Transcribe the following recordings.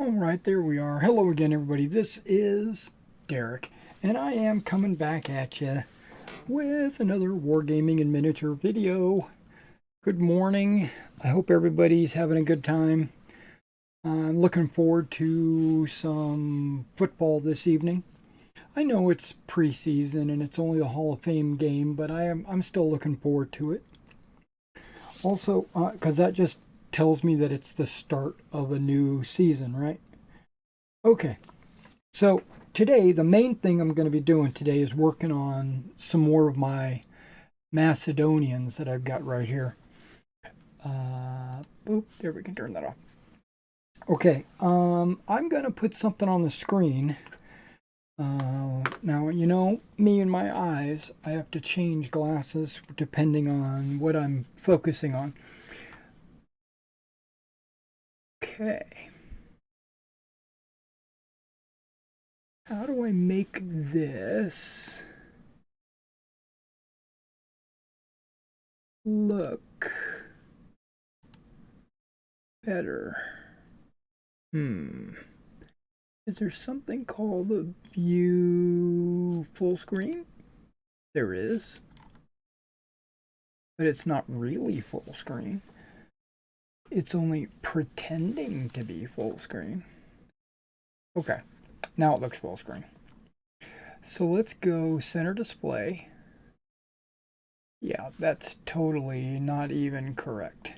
All right, there we are. Hello again, everybody. This is Derek, and I am coming back at you with another Wargaming and Miniature video. Good morning. I hope everybody's having a good time. I'm looking forward to some football this evening. I know it's preseason and it's only a Hall of Fame game, but I'm still looking forward to it. Also, because that just tells me that it's the start of a new season, right? Okay, so today, the main thing I'm going to be doing today is working on some more of my Macedonians that I've got right here. There, we can turn that off. Okay, I'm going to put something on the screen. Now, you know, me and my eyes, I have to change glasses depending on what I'm focusing on. Okay. How do I make this look better? Is there something called the view full screen? There is. But it's not really full screen. It's only pretending to be full screen. Okay, now it looks full screen. So let's go center display. Yeah, that's totally not even correct.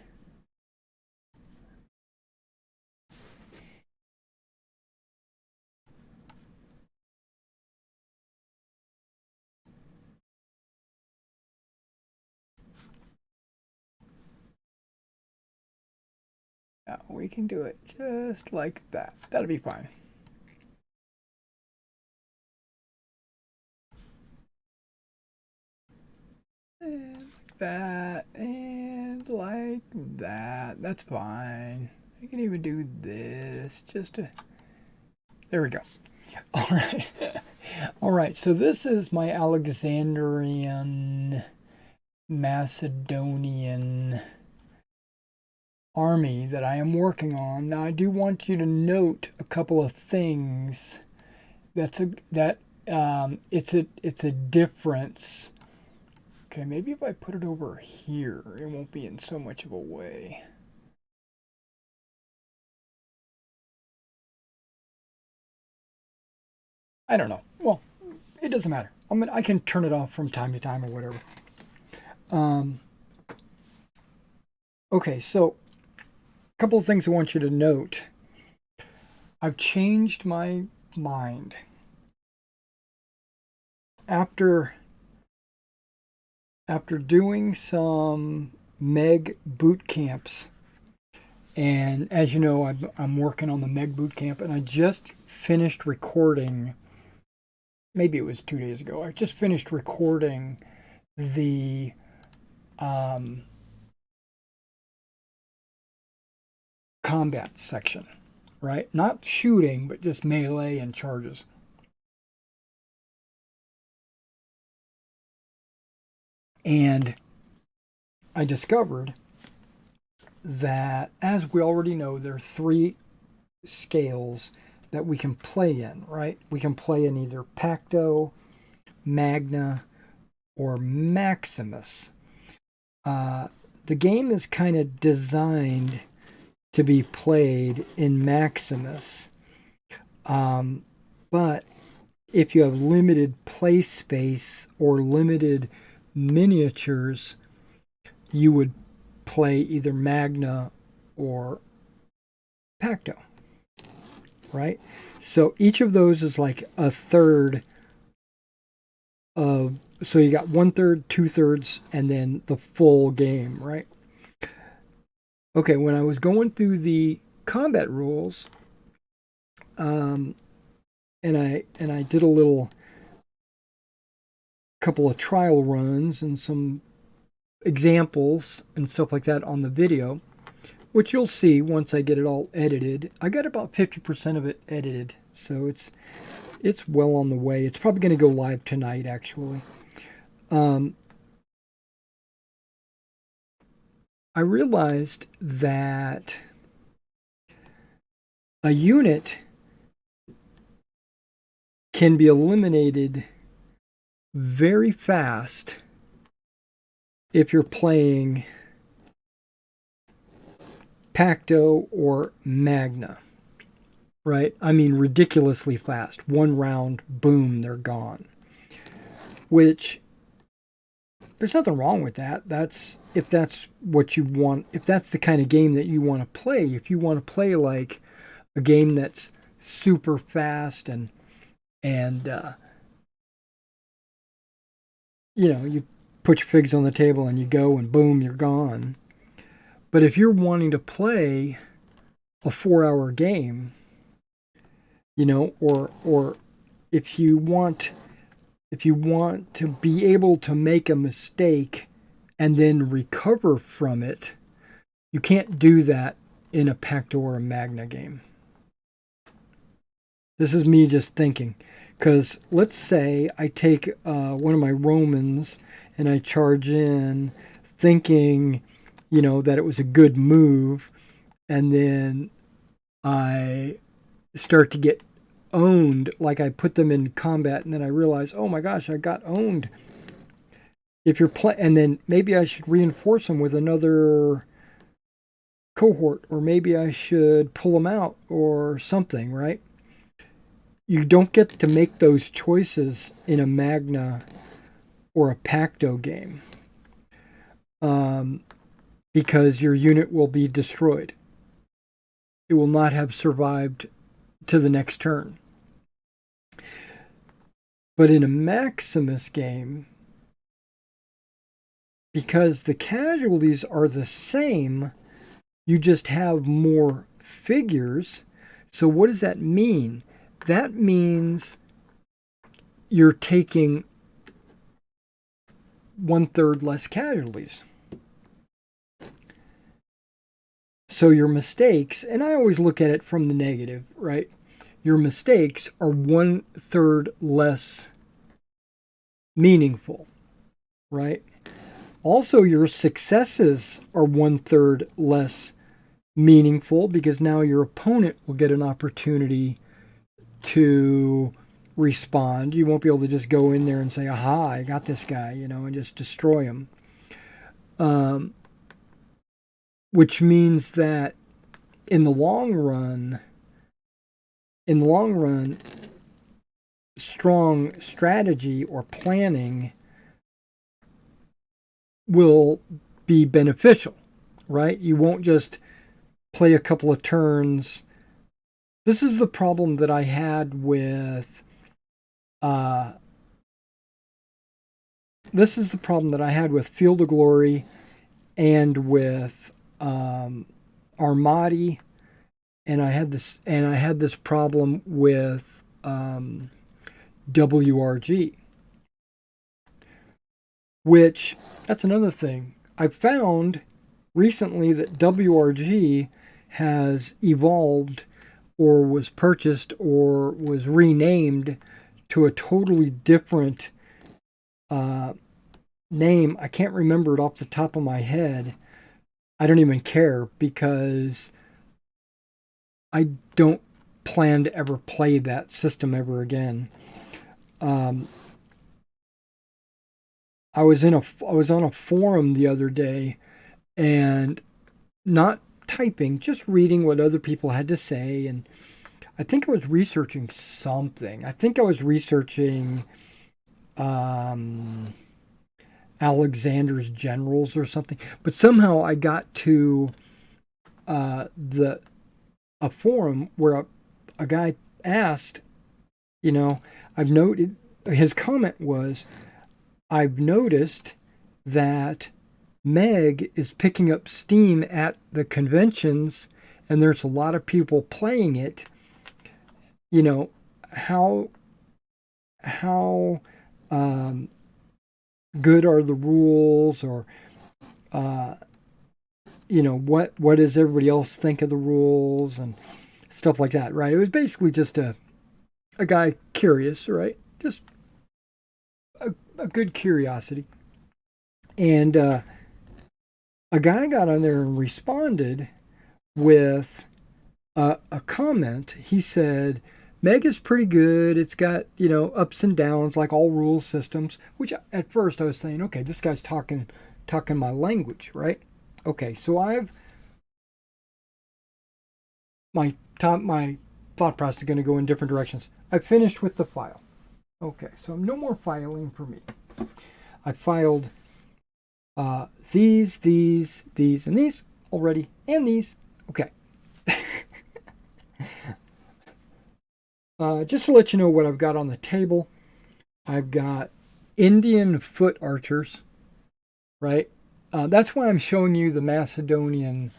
Now we can do it just like that. That'll be fine. And like that, and like that. That's fine. I can even do this just to. There we go. All right. All right. So this is my Alexandrian Macedonian army that I am working on. Now I do want you to note a couple of things. It's a difference. Okay, maybe if I put it over here, it won't be in so much of a way. I don't know. Well, it doesn't matter. I can turn it off from time to time or whatever. Um, okay, so a couple of things I want you to note. I've changed my mind. After doing some Meg boot camps, and as you know, I'm working on the Meg boot camp, and I just finished recording. Maybe it was 2 days ago. I just finished recording the combat section, right? Not shooting, but just melee and charges. And I discovered that, as we already know, there are three scales that we can play in, right? We can play in either Pacto, Magna, or Maximus. The game is kind of designed to be played in Maximus, but if you have limited play space or limited miniatures, you would play either Magna or Pacto, right? So each of those is like a third of, so you got 1/3, 2/3, and then the full game, right? Okay, when I was going through the combat rules, um, and I did a little couple of trial runs and some examples and stuff like that on the video, which you'll see once I get it all edited. I got about 50% of it edited, so it's well on the way. It's probably going to go live tonight, actually. I realized that a unit can be eliminated very fast if you're playing Pacto or Magna, right? I mean, ridiculously fast. One round, boom, they're gone. Which, there's nothing wrong with that. If that's what you want, if that's the kind of game that you want to play. If you want to play like a game that's super fast and you put your figs on the table and you go and boom, you're gone. But if you're wanting to play a 4-hour game, or if you want to be able to make a mistake and then recover from it, you can't do that in a Pacto or a Magna game. This is me just thinking. Because let's say I take one of my Romans and I charge in thinking, that it was a good move. And then I start to get owned, like I put them in combat and then I realize, oh my gosh, I got owned. And then maybe I should reinforce them with another cohort, or maybe I should pull them out or something, right? You don't get to make those choices in a Magna or a Pacto game, because your unit will be destroyed. It will not have survived to the next turn. But in a Maximus game, because the casualties are the same, you just have more figures. So what does that mean? That means you're taking 1/3 less casualties. So your mistakes, and I always look at it from the negative, right? Your mistakes are 1/3 less meaningful, right? Also, your successes are 1/3 less meaningful, because now your opponent will get an opportunity to respond. You won't be able to just go in there and say, aha, I got this guy, and just destroy him. Which means that in the long run, strong strategy or planning will be beneficial, right? You won't just play a couple of turns. This is the problem that I had with Field of Glory and with Armati, and I had this problem with WRG, which, that's another thing. I've found recently that WRG has evolved or was purchased or was renamed to a totally different name. I can't remember it off the top of my head. I don't even care, because I don't plan to ever play that system ever again. I was on a forum the other day, and not typing, just reading what other people had to say, and I think I was researching something. I think I was researching Alexander's generals or something, but somehow I got to a forum where a guy asked, I've noted, his comment was, I've noticed that Meg is picking up steam at the conventions, and there's a lot of people playing it. How good are the rules, or what does everybody else think of the rules and stuff like that, right? It was basically just a guy curious, right? Just a good curiosity. And a guy got on there and responded with a comment. He said, Meg is pretty good. It's got, ups and downs like all rule systems, which at first I was saying, okay, this guy's talking my language, right? Okay, so my thought process is going to go in different directions. I finished with the file. Okay, so no more filing for me. I filed these, and these already, and these. Okay. Just to let you know what I've got on the table, I've got Indian foot archers, right? That's why I'm showing you the Macedonian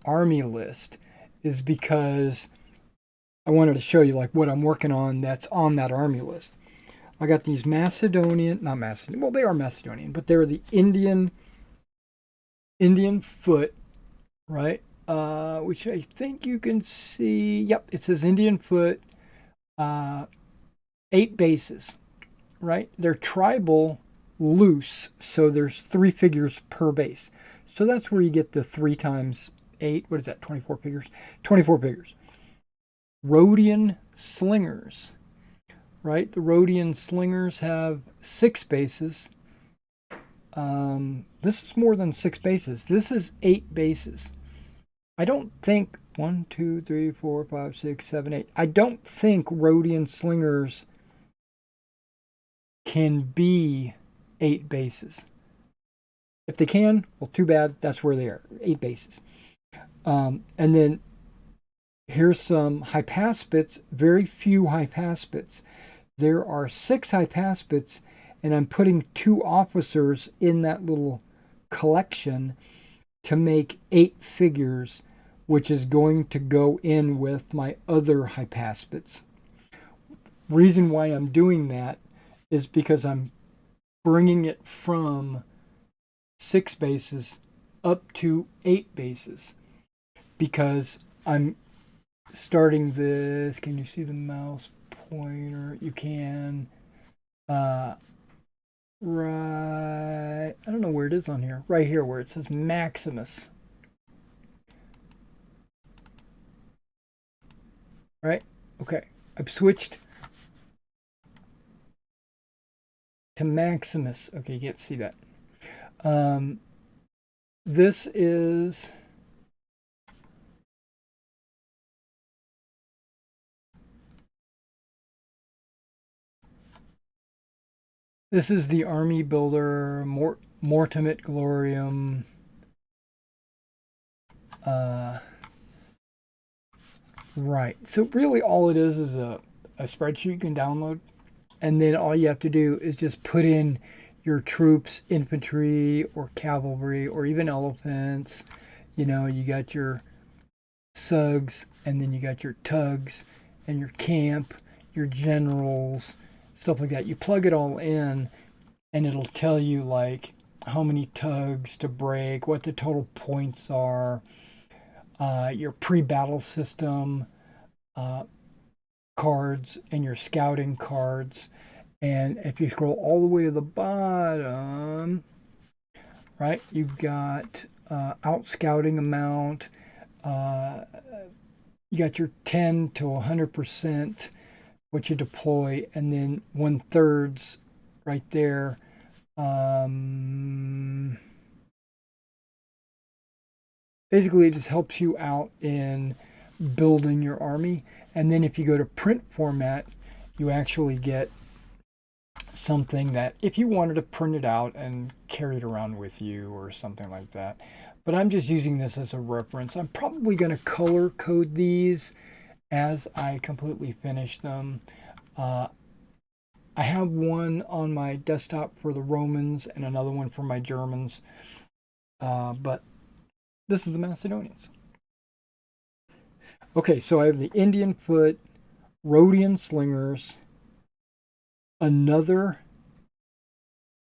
army list, is because I wanted to show you like what I'm working on that's on that army list. I got these Macedonian, not Macedonian, well, they are Macedonian, but they're the Indian foot, right? Which I think you can see. Yep, it says Indian foot, 8 bases, right? They're tribal loose, so there's 3 figures per base. So that's where you get the 3 times 8. What is that? 24 figures? 24 figures. Rhodian slingers, right? The Rhodian slingers have 6 bases. This is more than 6 bases. This is 8 bases. I don't think 1, 2, 3, 4, 5, 6, 7, 8. I don't think Rhodian slingers can be 8 bases. If they can, well, too bad. That's where they are, 8 bases. And then here's some hypaspits, very few hypaspits. There are 6 hypaspits, and I'm putting 2 officers in that little collection to make 8 figures, which is going to go in with my other hypaspits. Reason why I'm doing that is because I'm bringing it from 6 bases up to 8 bases, because I'm starting this. Can you see the mouse pointer? You can. Right, I don't know where it is on here. Right here where it says Maximus. Right? Okay. I've switched to Maximus. Okay, you can't see that. This is the army builder, Mortimit Glorium. Right. So really all it is a spreadsheet you can download. And then all you have to do is just put in your troops, infantry or cavalry or even elephants. You got your sugs, and then you got your tugs and your camp, your generals, stuff like that. You plug it all in, and it'll tell you like how many tugs to break, what the total points are, your pre-battle system cards, and your scouting cards. And if you scroll all the way to the bottom, right, you've got out scouting amount. You got your 10 to 100% what you deploy, and then 1/3 right there. Basically, it just helps you out in building your army. And then if you go to print format, you actually get something that if you wanted to print it out and carry it around with you or something like that. But I'm just using this as a reference. I'm probably going to color code these as I completely finish them. I have one on my desktop for the Romans and another one for my Germans. But this is the Macedonians. Okay, so I have the Indian foot, Rhodian slingers, another,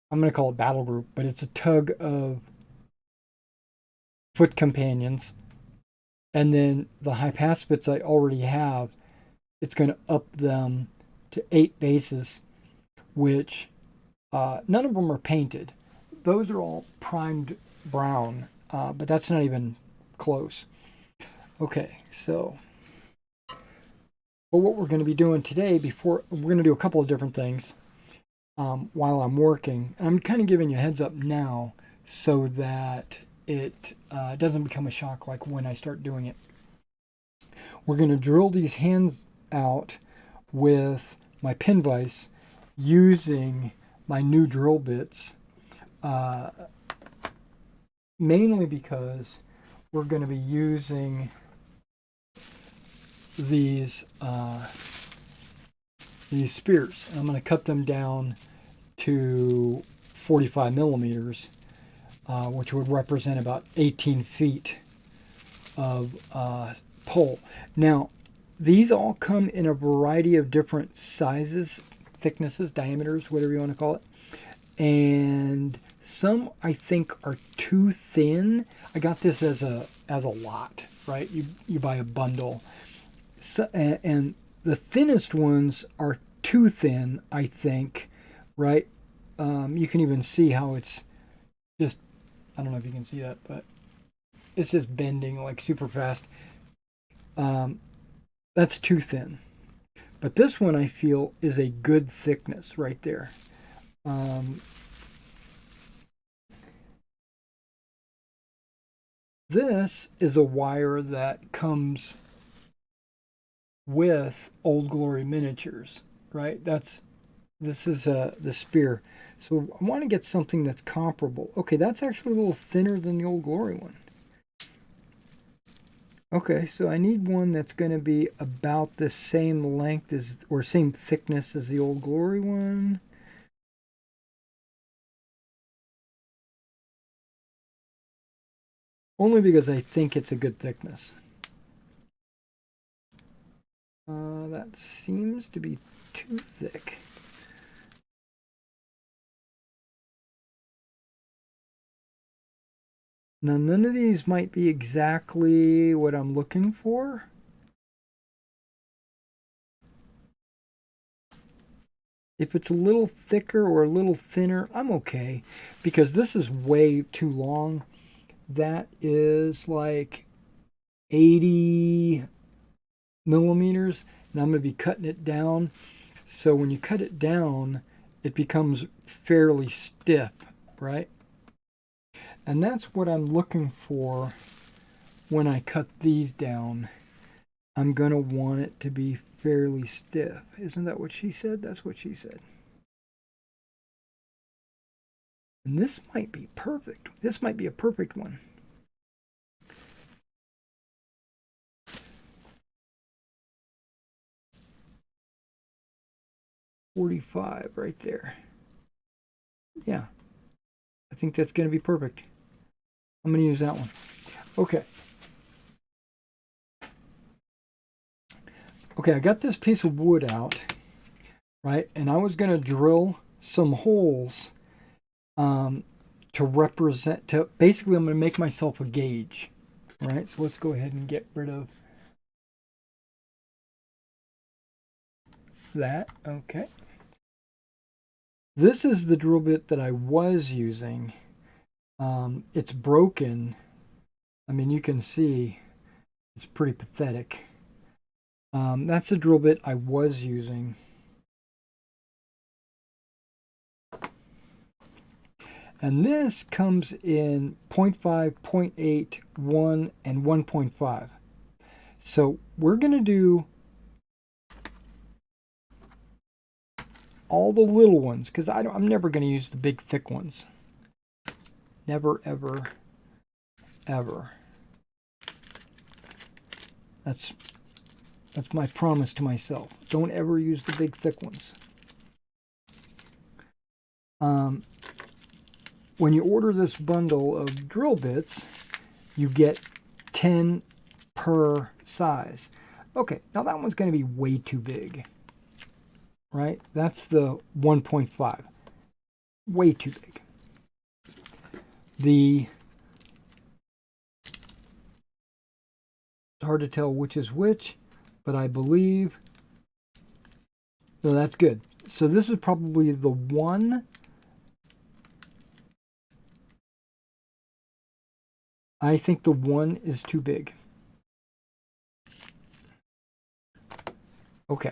I'm going to call it battle group, but it's a tug of foot companions. And then the hypaspits I already have, it's going to up them to 8 bases, which none of them are painted. Those are all primed brown, but that's not even close. Okay, so but what we're going to be doing today, before we're going to do a couple of different things while I'm working. I'm kind of giving you a heads up now so that it doesn't become a shock like when I start doing it. We're going to drill these hands out with my pin vise using my new drill bits, mainly because we're going to be using these spears. I'm going to cut them down to 45 millimeters, which would represent about 18 feet of pole. Now, these all come in a variety of different sizes, thicknesses, diameters, whatever you want to call it. And some I think are too thin. I got this as a lot, right? You buy a bundle. So, and the thinnest ones are too thin, I think, right? You can even see how it's just, I don't know if you can see that, but it's just bending like super fast. That's too thin. But this one I feel is a good thickness right there. This is a wire that comes with Old Glory miniatures, right? This is the spear. So I want to get something that's comparable. Okay, that's actually a little thinner than the Old Glory one. Okay, so I need one that's going to be about the same length as, or same thickness as the Old Glory one. Only because I think it's a good thickness. That seems to be too thick. Now, none of these might be exactly what I'm looking for. If it's a little thicker or a little thinner, I'm okay, because this is way too long. That is like 80 millimeters, and I'm going to be cutting it down. So when you cut it down, it becomes fairly stiff, right? And that's what I'm looking for when I cut these down. I'm going to want it to be fairly stiff. Isn't that what she said? That's what she said. And this might be perfect. This might be a perfect one. $45 right there. Yeah, I think that's going to be perfect. I'm going to use that one. Okay. Okay, I got this piece of wood out, right? And I was going to drill some holes to represent, basically I'm going to make myself a gauge, right? So let's go ahead and get rid of that. Okay. This is the drill bit that I was using. It's broken. I mean, you can see it's pretty pathetic. That's the drill bit I was using. And this comes in 0.5, 0.8, 1, and 1.5. So we're going to do all the little ones, because I'm never going to use the big thick ones. Never, ever, ever. That's my promise to myself. Don't ever use the big thick ones. When you order this bundle of drill bits, you get 10 per size. Okay, now that one's going to be way too big, right? That's the 1.5. Way too big. It's hard to tell which is which, but I believe, no, that's good. So this is probably the 1. I think the 1 is too big. Okay.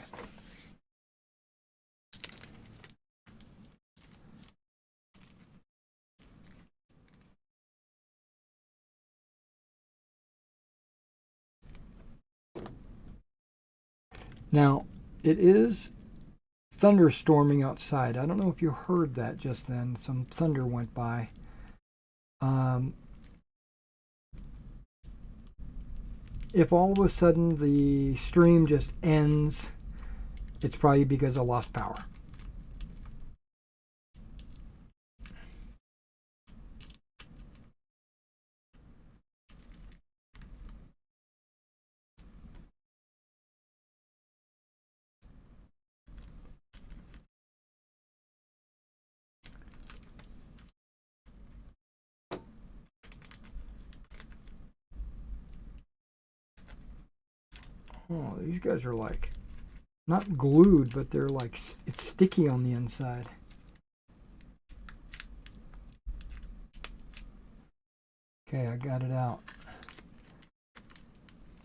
Now, it is thunderstorming outside. I don't know if you heard that just then. Some thunder went by. Um, if all of a sudden the stream just ends, it's probably because I lost power. Oh, these guys are like not glued, but they're like it's sticky on the inside. Okay, I got it out.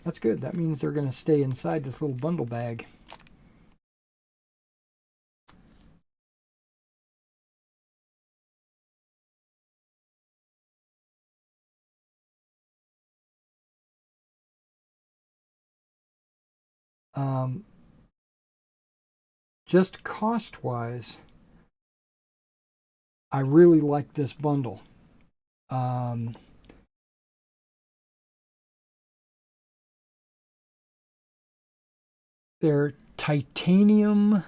That's good. That means they're going to stay inside this little bundle bag. Um, just cost-wise, I really like this bundle. They're titanium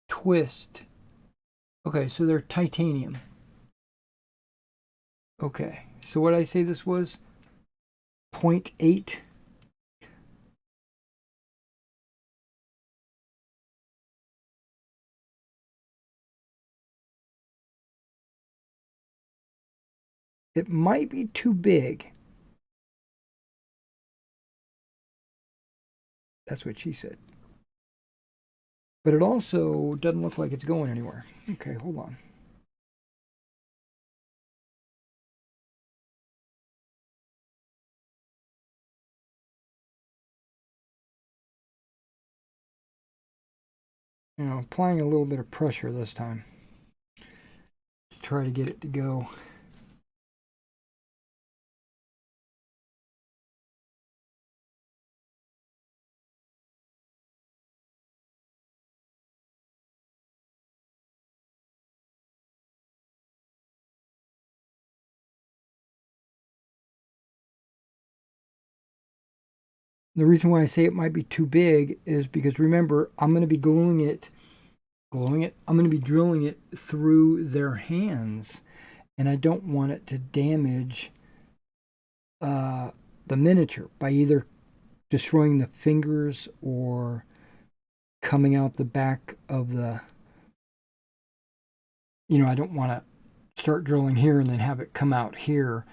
twist. Okay, so they're titanium. Okay, so what did I say this was? 0.8. It might be too big. That's what she said. But it also doesn't look like it's going anywhere. Okay, hold on. You know, applying a little bit of pressure this time to try to get it to go. The reason why I say it might be too big is because remember, I'm going to be I'm going to be drilling it through their hands, and I don't want it to damage the miniature by either destroying the fingers or coming out the back of the. I don't want to start drilling here and then have it come out here,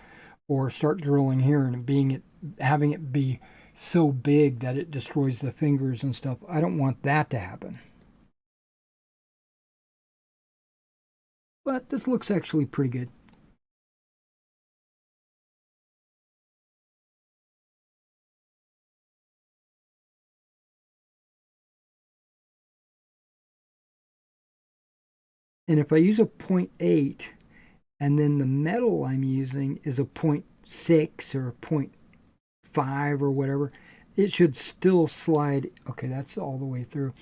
or start drilling here and having it be so big that it destroys the fingers and stuff. I don't want that to happen. But this looks actually pretty good. And if I use a 0.8 and then the metal I'm using is a 0.6 or a 0.5 or whatever, it should still slide. Okay, that's all the way through.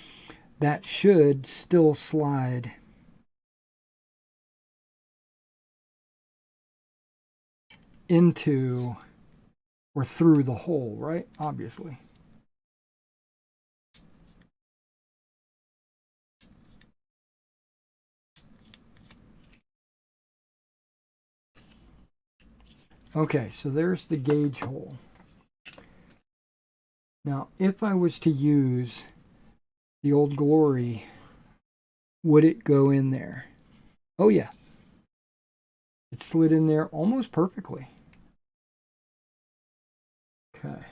That should still slide into or through the hole, right? Obviously. Okay, so there's the gauge hole. Now, if I was to use the Old Glory, would it go in there? Oh, yeah. It slid in there almost perfectly. Okay.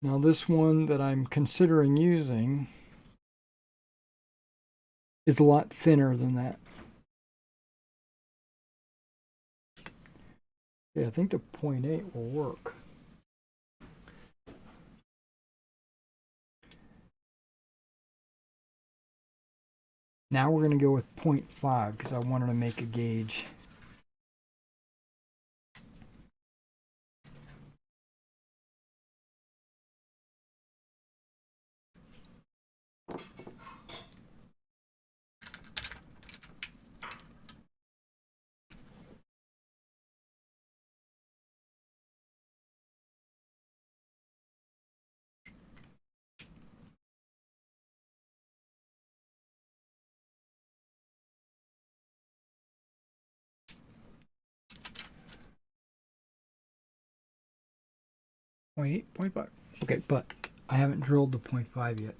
Now this one that I'm considering using is a lot thinner than that. Yeah, I think the 0.8 will work. Now we're going to go with 0.5 because I wanted to make a gauge. Point 0.8, 0.5. Okay, but I haven't drilled the 0.5 yet.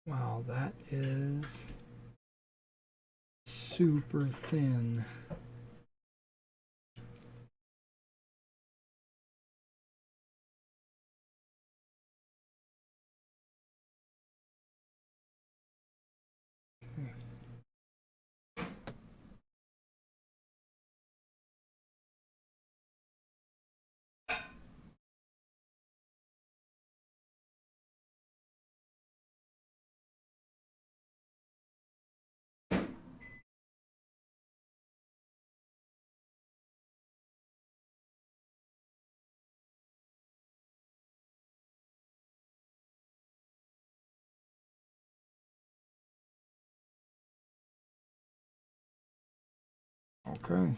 Wow, that is super thin. Okay.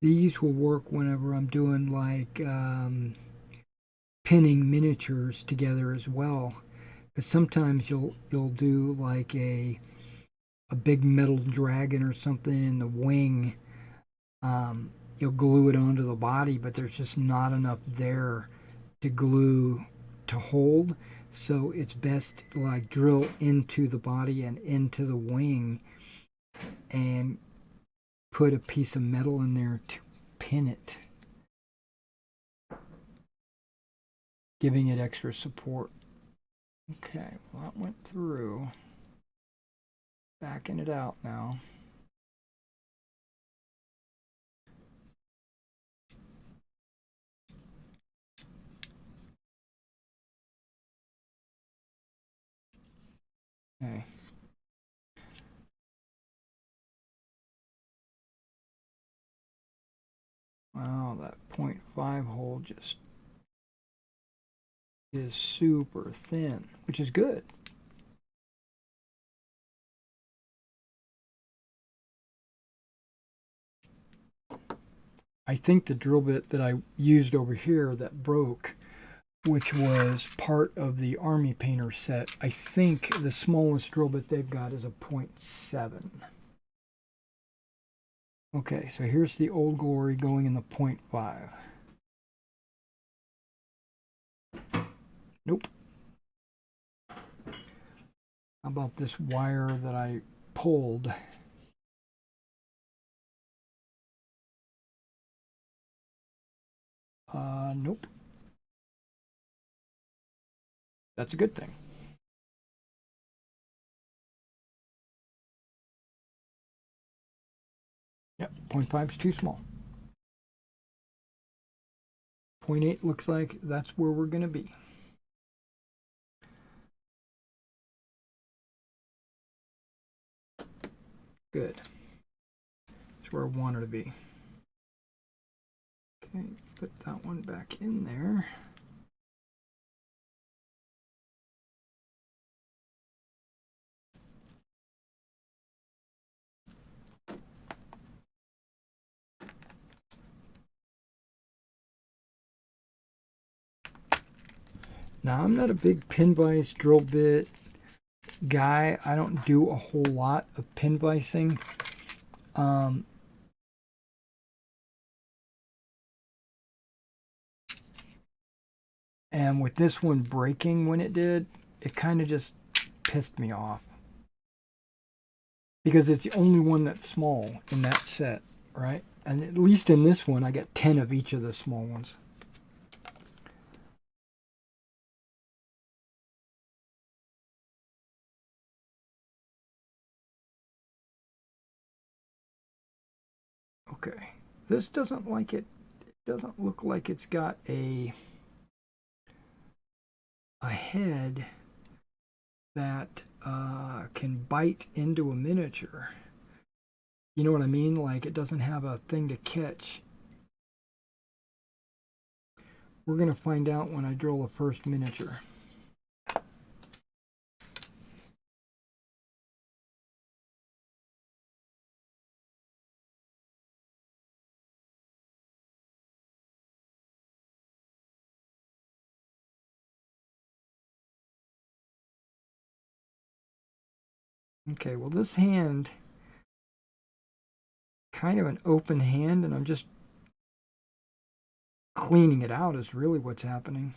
These will work whenever I'm doing like pinning miniatures together as well. Because sometimes you'll do like a big metal dragon or something in the wing. You'll glue it onto the body, but there's just not enough there to glue to hold. So it's best to like drill into the body and into the wing and put a piece of metal in there to pin it, giving it extra support. Okay, well, that went through. Backing it out now. Okay. Wow, that 0.5 hole just is super thin, which is good. I think the drill bit that I used over here that broke, which was part of the Army Painter set, I think the smallest drill bit they've got is a 0.7. Okay, so here's the Old Glory going in the 0.5. Nope. How about this wire that I pulled? Nope. That's a good thing. Yep, 0.5 is too small. 0.8 looks like that's where we're going to be. Good. That's where I wanted to be. Okay, put that one back in there. Now, I'm not a big pin vise drill bit guy. I don't do a whole lot of pin vicing. And with this one breaking when it did, it kind of just pissed me off. Because it's the only one that's small in that set, right? And at least in this one, I got 10 of each of the small ones. Okay, this doesn't like it. It doesn't look like it's got a head that can bite into a miniature. You know what I mean? Like it doesn't have a thing to catch. We're going to find out when I drill the first miniature. Okay, well this hand, kind of an open hand, and I'm just cleaning it out is really what's happening.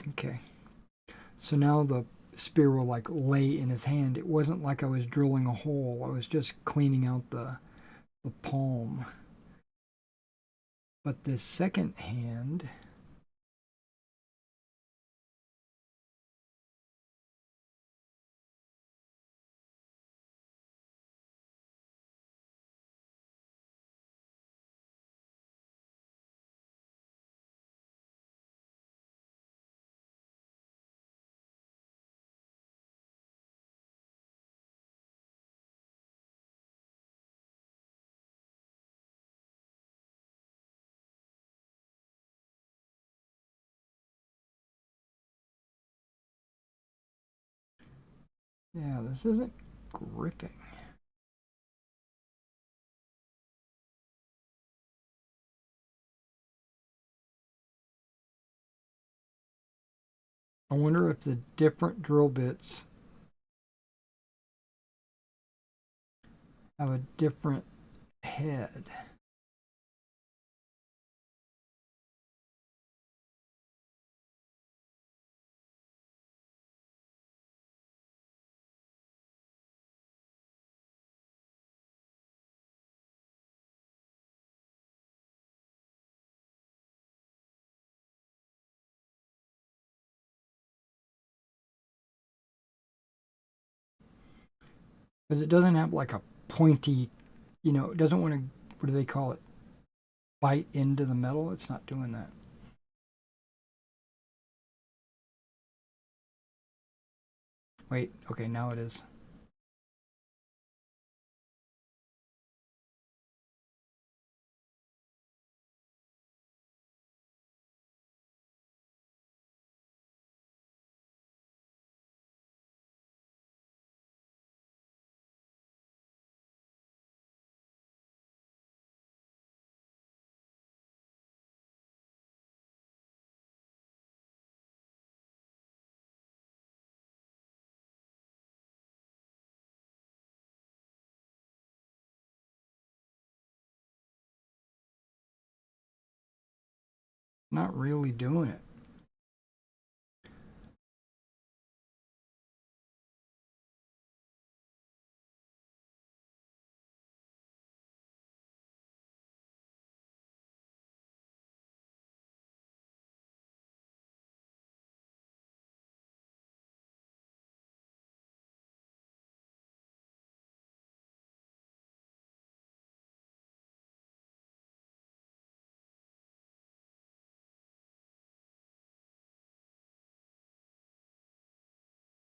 Okay, so now the spear will like lay in his hand. It wasn't like I was drilling a hole. I was just cleaning out the palm. But this second hand, yeah, this isn't gripping. I wonder if the different drill bits have a different head. Because it doesn't have like a pointy, it doesn't want to, what do they call it? Bite into the metal. It's not doing that. Wait, okay, now it is. Not really doing it.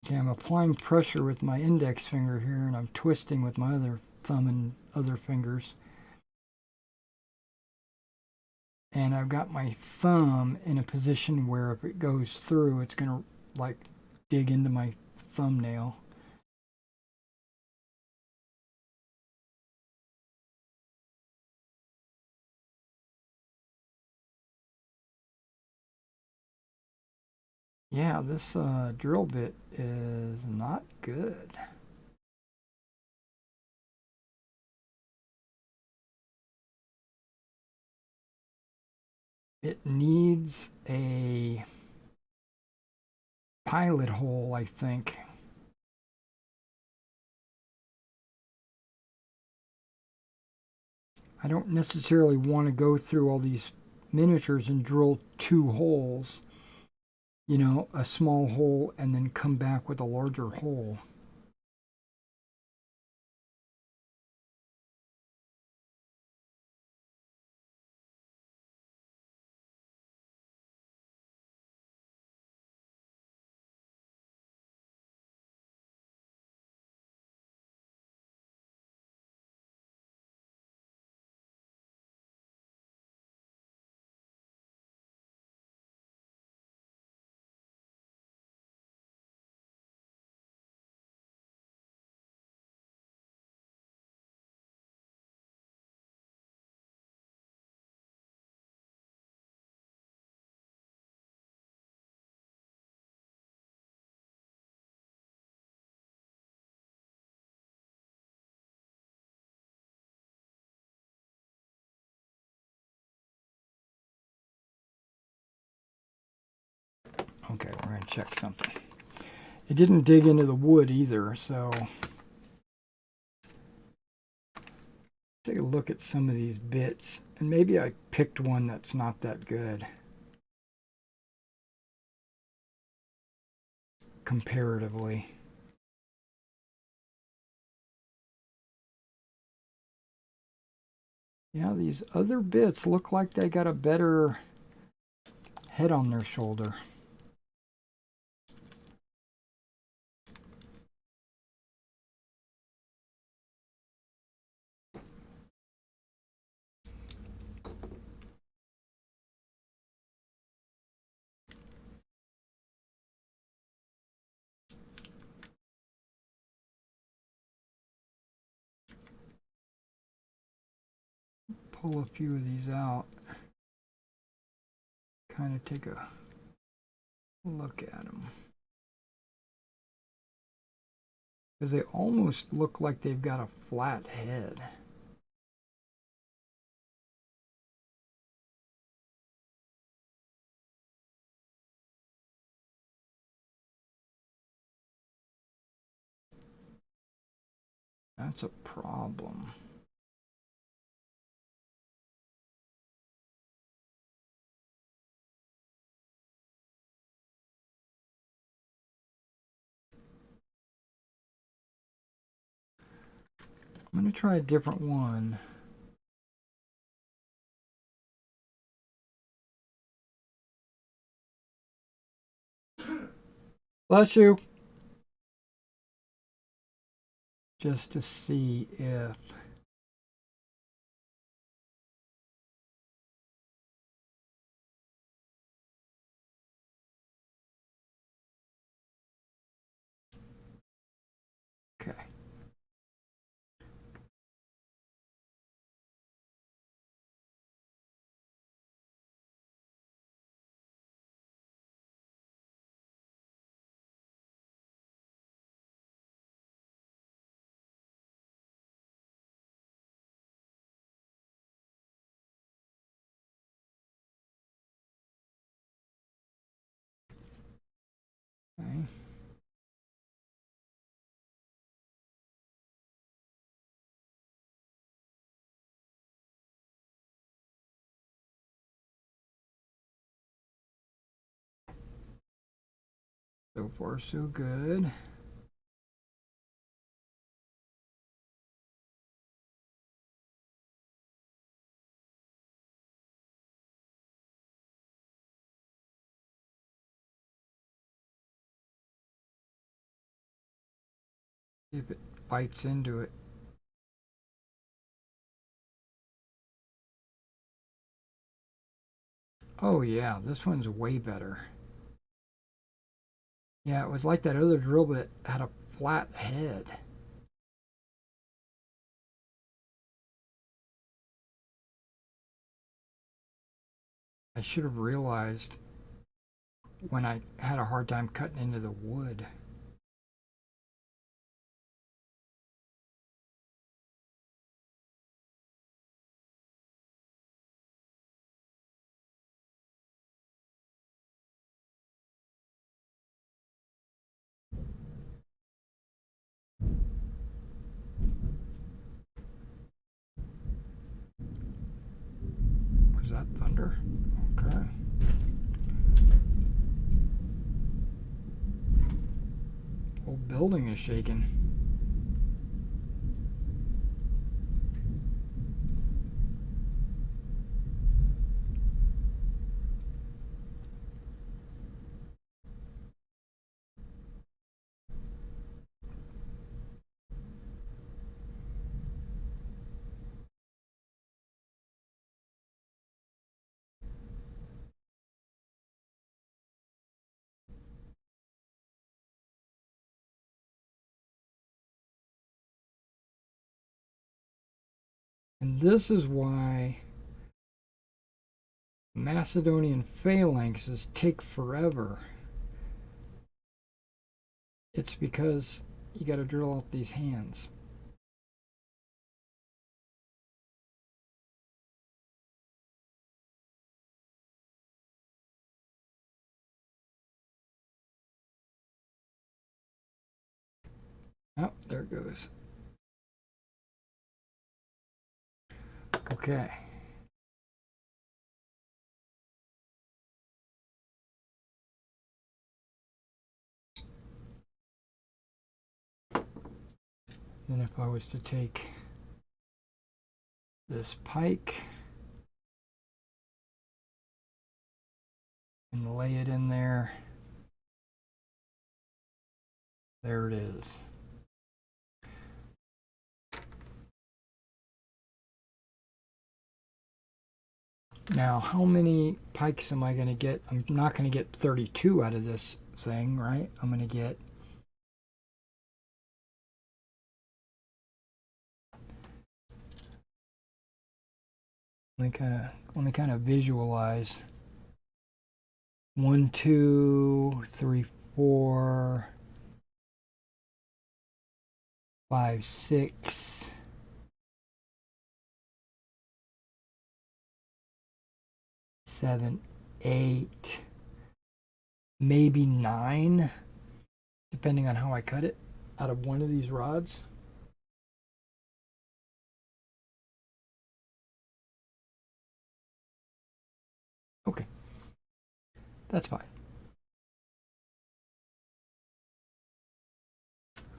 Okay, I'm applying pressure with my index finger here, and I'm twisting with my other thumb and other fingers. And I've got my thumb in a position where if it goes through, it's going to like dig into my thumbnail. Yeah, this drill bit is not good. It needs a pilot hole, I think. I don't necessarily want to go through all these miniatures and drill two holes, you know, a small hole and then come back with a larger hole. Okay, we're going to check something. It didn't dig into the wood either, so take a look at some of these bits. And maybe I picked one that's not that good comparatively. Yeah, these other bits look like they got a better head on their shoulder. Pull a few of these out. Kind of take a look at them. Because they almost look like they've got a flat head. That's a problem. I'm going to try a different one. Bless you. Just to see if okay. Okay. So far, so good. If it bites into it. Oh yeah, this one's way better. Yeah, it was like that other drill bit had a flat head. I should have realized when I had a hard time cutting into the wood. Was that thunder? Okay. Whole building is shaking. And this is why Macedonian phalanxes take forever. It's because you got to drill out these hands. Oh, there it goes. Okay. Then if I was to take this pike and lay it in there, there it is. Now, how many pikes am I going to get? I'm not going to get 32 out of this thing, right? I'm going to get let me kind of visualize. 1, 2, 3, 4, 5, 6, 7, 8, maybe 9, depending on how I cut it, out of one of these rods. Okay, that's fine.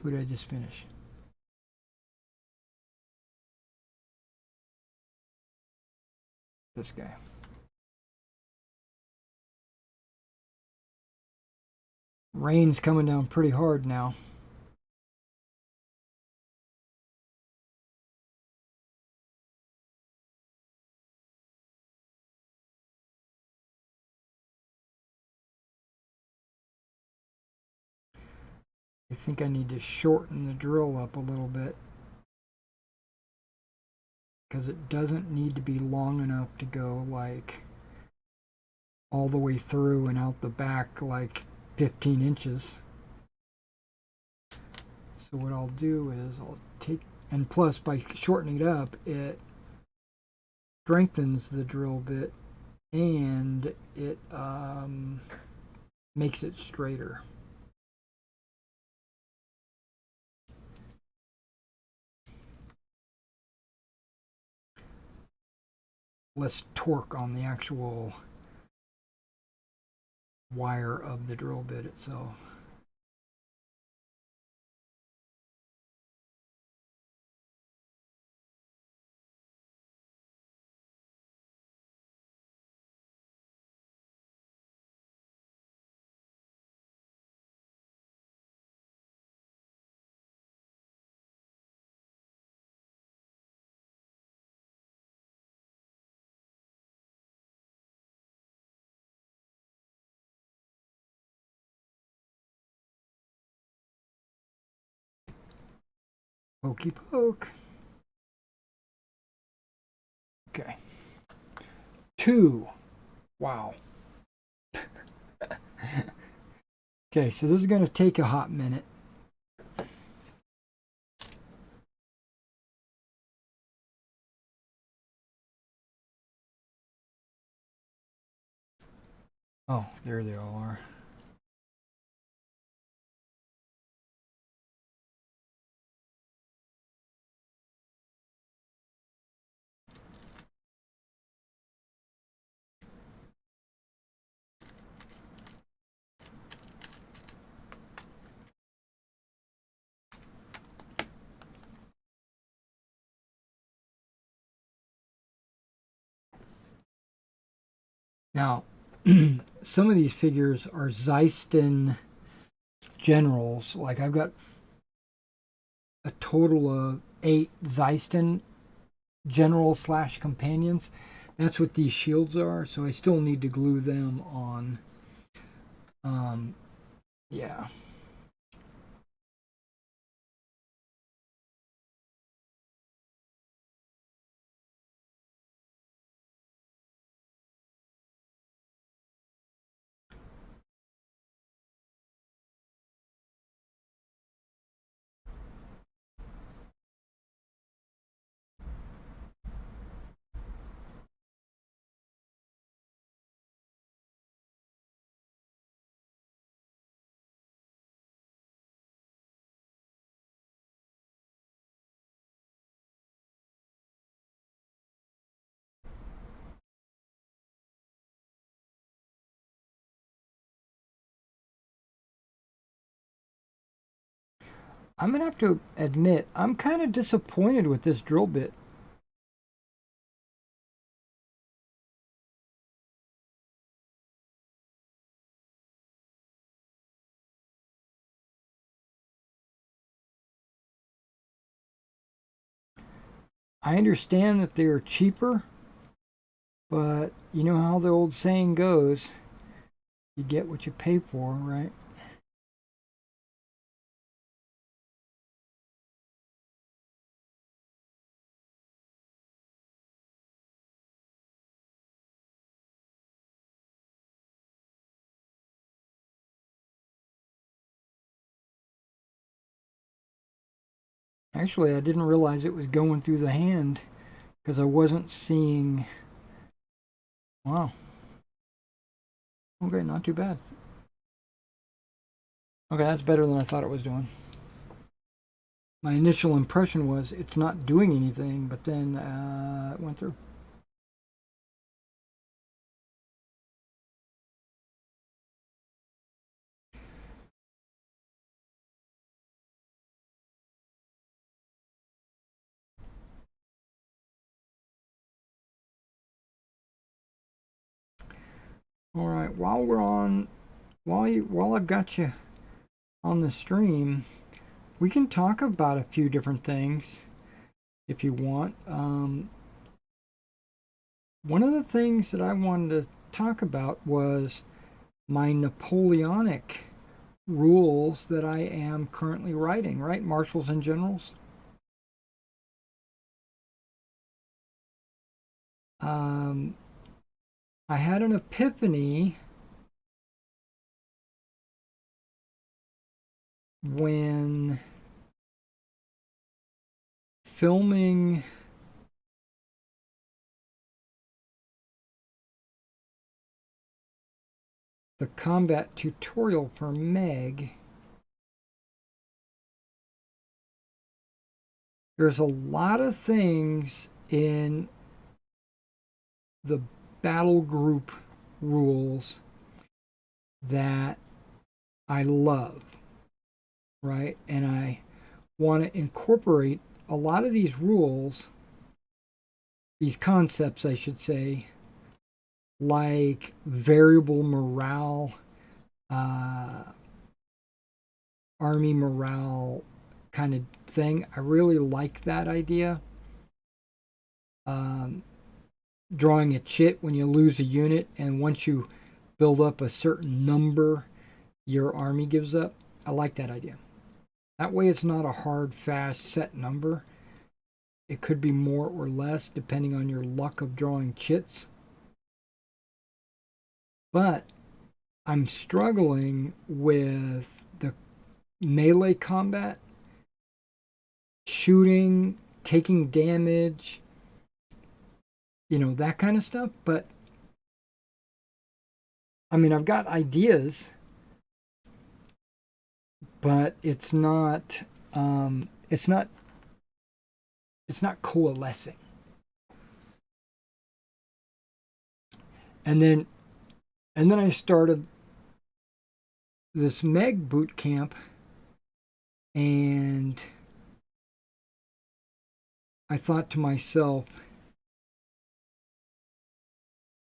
Who did I just finish? This guy. Rain's coming down pretty hard now. I think I need to shorten the drill up a little bit because it doesn't need to be long enough to go like all the way through and out the back like 15 inches. So what I'll do is I'll take, and plus by shortening it up, it strengthens the drill bit and it makes it straighter. Less torque on the actual wire of the drill bit itself. Pokey poke. Okay. 2. Wow. Okay, so this is going to take a hot minute. Oh, there they all are. Now, some of these figures are Zeiston generals. Like I've got a total of 8 Zeiston generals slash companions. That's what these shields are. So I still need to glue them on. Yeah. I'm going to have to admit, I'm kind of disappointed with this drill bit. I understand that they're cheaper, but you know how the old saying goes, you get what you pay for, right? Actually, I didn't realize it was going through the hand because I wasn't seeing. Wow. Okay, not too bad. Okay, that's better than I thought it was doing. My initial impression was it's not doing anything, but then it went through. All right, while I've got you on the stream, we can talk about a few different things if you want. One of the things that I wanted to talk about was my Napoleonic rules that I am currently writing, right? Marshals and generals. Um, I had an epiphany when filming the combat tutorial for Meg. There's a lot of things in the battle group rules that I love, right? And I want to incorporate a lot of these rules, these concepts, I should say, like variable morale, uh, army morale kind of thing. I really like that idea. Um, Drawing a chit when you lose a unit, and once you build up a certain number, your army gives up. I like that idea. That way, it's not a hard, fast, set number. It could be more or less depending on your luck of drawing chits. But I'm struggling with the melee combat, shooting, taking damage, that kind of stuff. But I mean, I've got ideas, but it's not, it's not coalescing. And then, I started this Meg boot camp, and I thought to myself,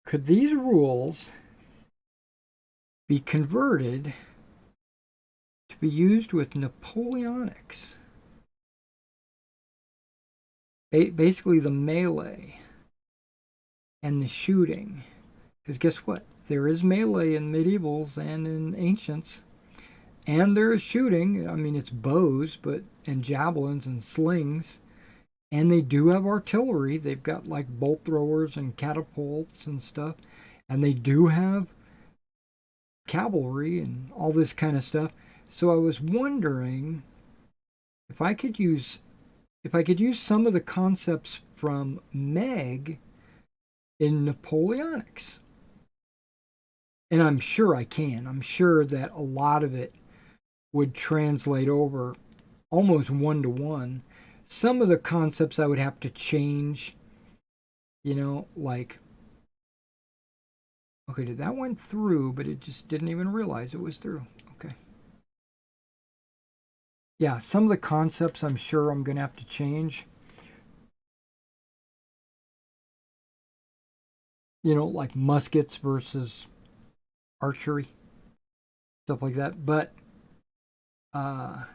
could these rules be converted to be used with Napoleonics? Basically the melee and the shooting. Because guess what? There is melee in medievals and in ancients. And there is shooting. I mean, it's bows, and javelins and slings. And they do have artillery. They've got like bolt throwers and catapults and stuff. And they do have cavalry and all this kind of stuff. So I was wondering if I could use some of the concepts from Meg in Napoleonics. And I'm sure I can. I'm sure that a lot of it would translate over almost one-to-one. Some of the concepts I would have to change, like, okay, that went through, but it just didn't even realize it was through. Okay. Yeah, some of the concepts I'm sure I'm going to have to change. Like muskets versus archery, stuff like that. But I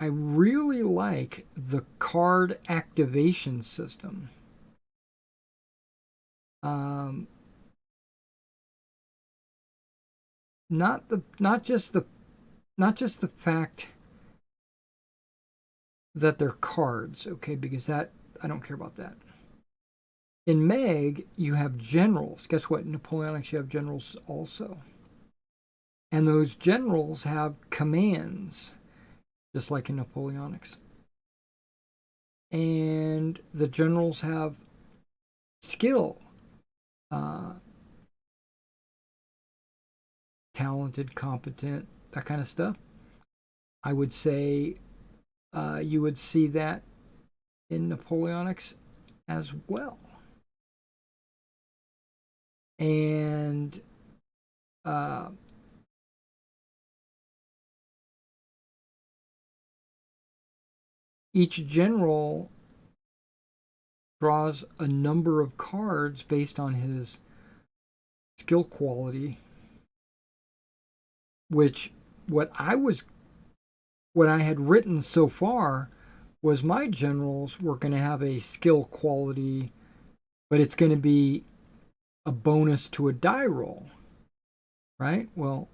really like the card activation system. Not just the fact that they're cards, okay, because that I don't care about that. In Meg, you have generals. Guess what? In Napoleonics, you have generals also. And those generals have commands, just like in Napoleonics. And the generals have skill, talented, competent, that kind of stuff. I would say you would see that in Napoleonics as well. And each general draws a number of cards based on his skill quality, which what I had written so far was my generals were going to have a skill quality, but it's going to be a bonus to a die roll, right? Well,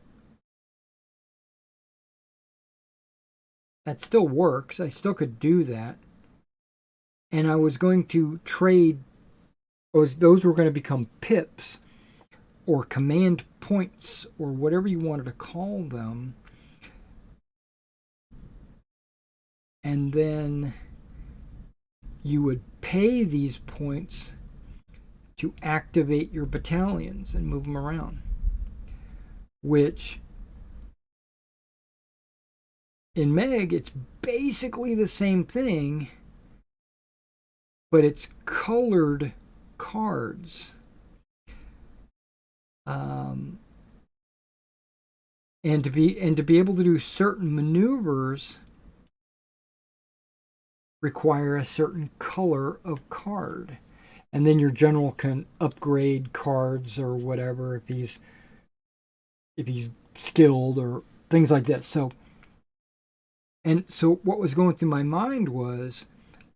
that still works. I still could do that. And I was going to trade, those were going to become pips or command points or whatever you wanted to call them. And then you would pay these points to activate your battalions and move them around, which in Meg, it's basically the same thing, but it's colored cards. And to be able to do certain maneuvers require a certain color of card. And then your general can upgrade cards or whatever if he's skilled or things like that. So what was going through my mind was,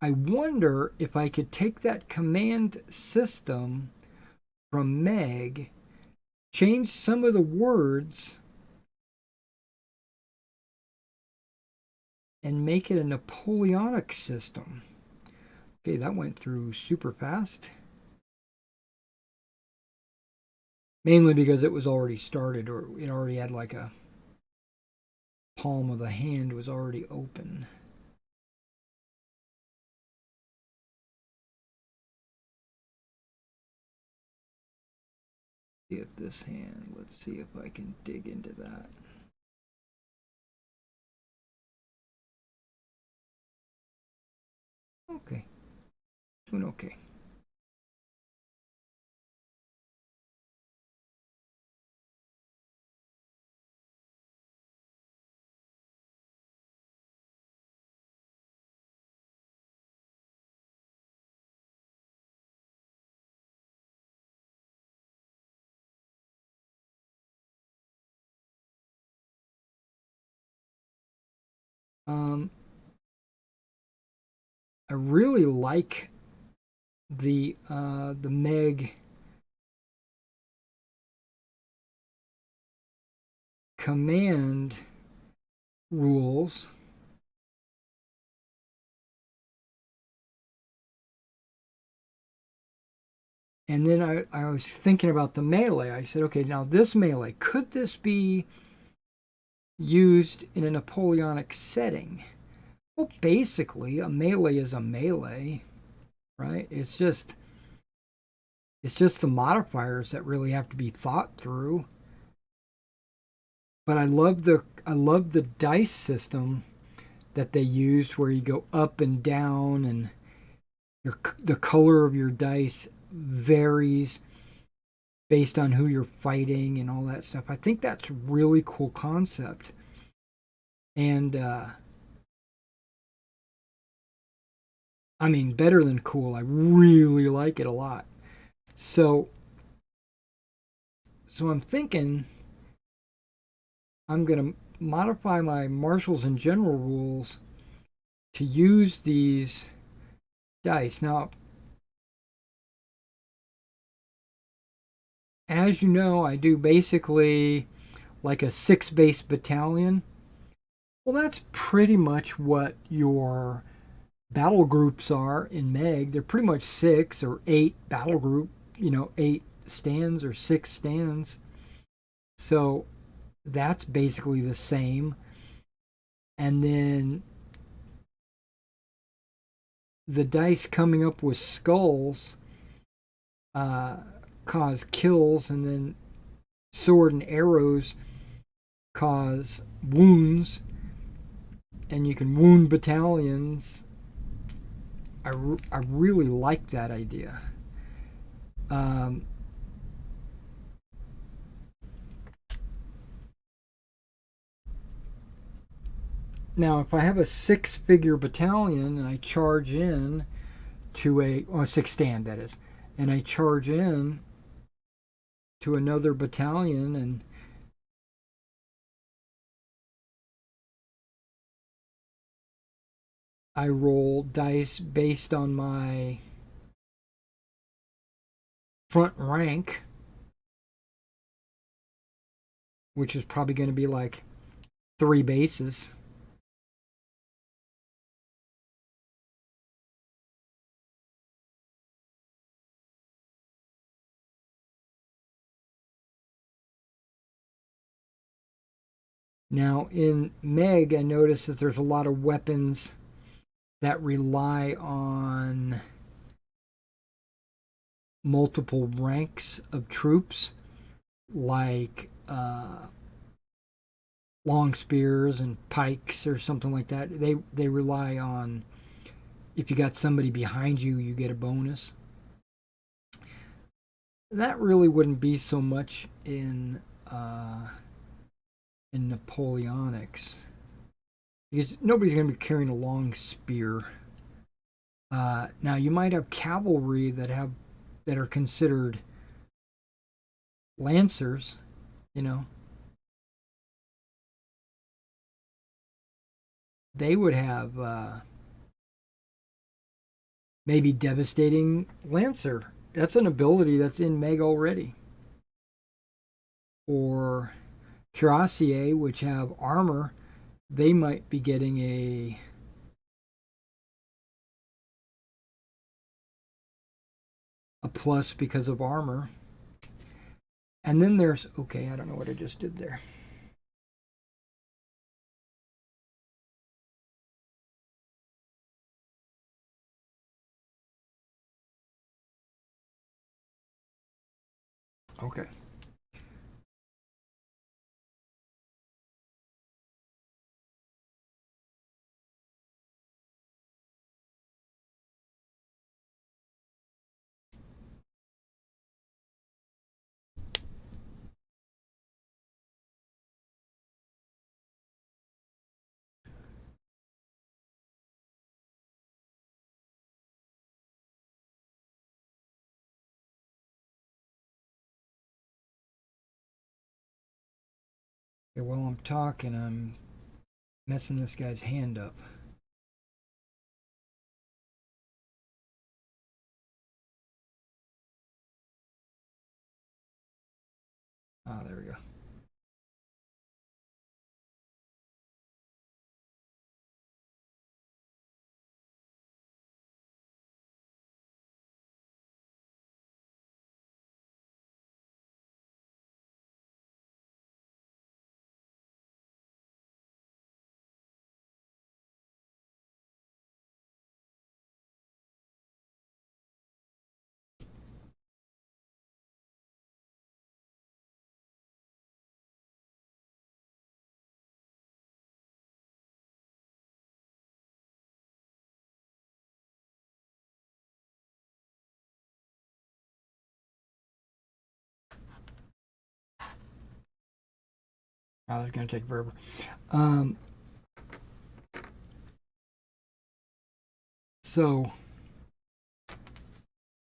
I wonder if I could take that command system from Meg, change some of the words, and make it a Napoleonic system. Okay, that went through super fast. Mainly because it was already started, or it already had like a palm of the hand was already open. See if this hand, let's see if I can dig into that. Okay, doing okay. Um, I really like the Meg command rules. And then I was thinking about the melee. I said, okay, now this melee, could this be used in a Napoleonic setting? Well, basically, a melee is a melee, right? It's just the modifiers that really have to be thought through. But I love the dice system that they use, where you go up and down, and the color of your dice varies based on who you're fighting and all that stuff. I think that's a really cool concept. And I mean, better than cool. I really like it a lot. So, so I'm thinking I'm going to modify my marshals and general rules to use these dice. Now, as you know, I do basically like a 6 base battalion. Well, that's pretty much what your battle groups are in Meg. They're pretty much 6 or 8 battle group, 8 stands or 6 stands. So that's basically the same. And then the dice coming up with skulls uh, cause kills, and then sword and arrows cause wounds, and you can wound battalions. I really like that idea. Um, Now, if I have a 6-figure battalion and I charge in to a 6 stand, that is, and I charge in to another battalion, and I roll dice based on my front rank, which is probably going to be like 3 bases. Now, in Meg, I notice that there's a lot of weapons that rely on multiple ranks of troops, like long spears and pikes or something like that. They rely on, if you got somebody behind you, you get a bonus. That really wouldn't be so much in Napoleonics, because nobody's going to be carrying a long spear. Now you might have cavalry that are considered lancers, you know. They would have maybe devastating lancer. That's an ability that's in Meg already. Or cuirassier, which have armor, they might be getting a plus because of armor. And then there's, okay, I don't know what I just did there. Okay. Okay, while I'm talking, I'm messing this guy's hand up. Ah, there we go. Oh, that's going to take forever. Um, so,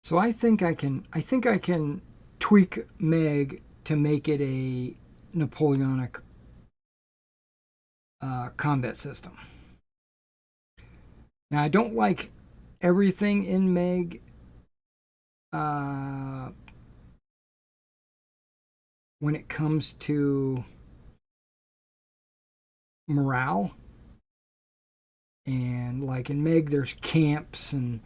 so I think I can tweak Meg to make it a Napoleonic combat system. Now, I don't like everything in Meg. Uh, when it comes to morale, and like in Meg, there's camps and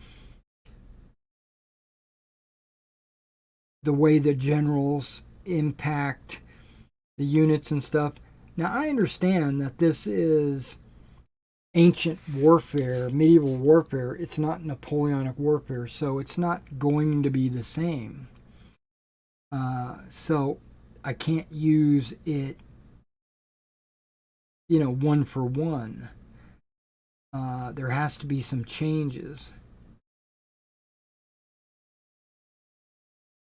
the way the generals impact the units and stuff. Now, I understand that this is ancient warfare, medieval warfare. It's not Napoleonic warfare, so it's not going to be the same. So I can't use it, one for one. There has to be some changes.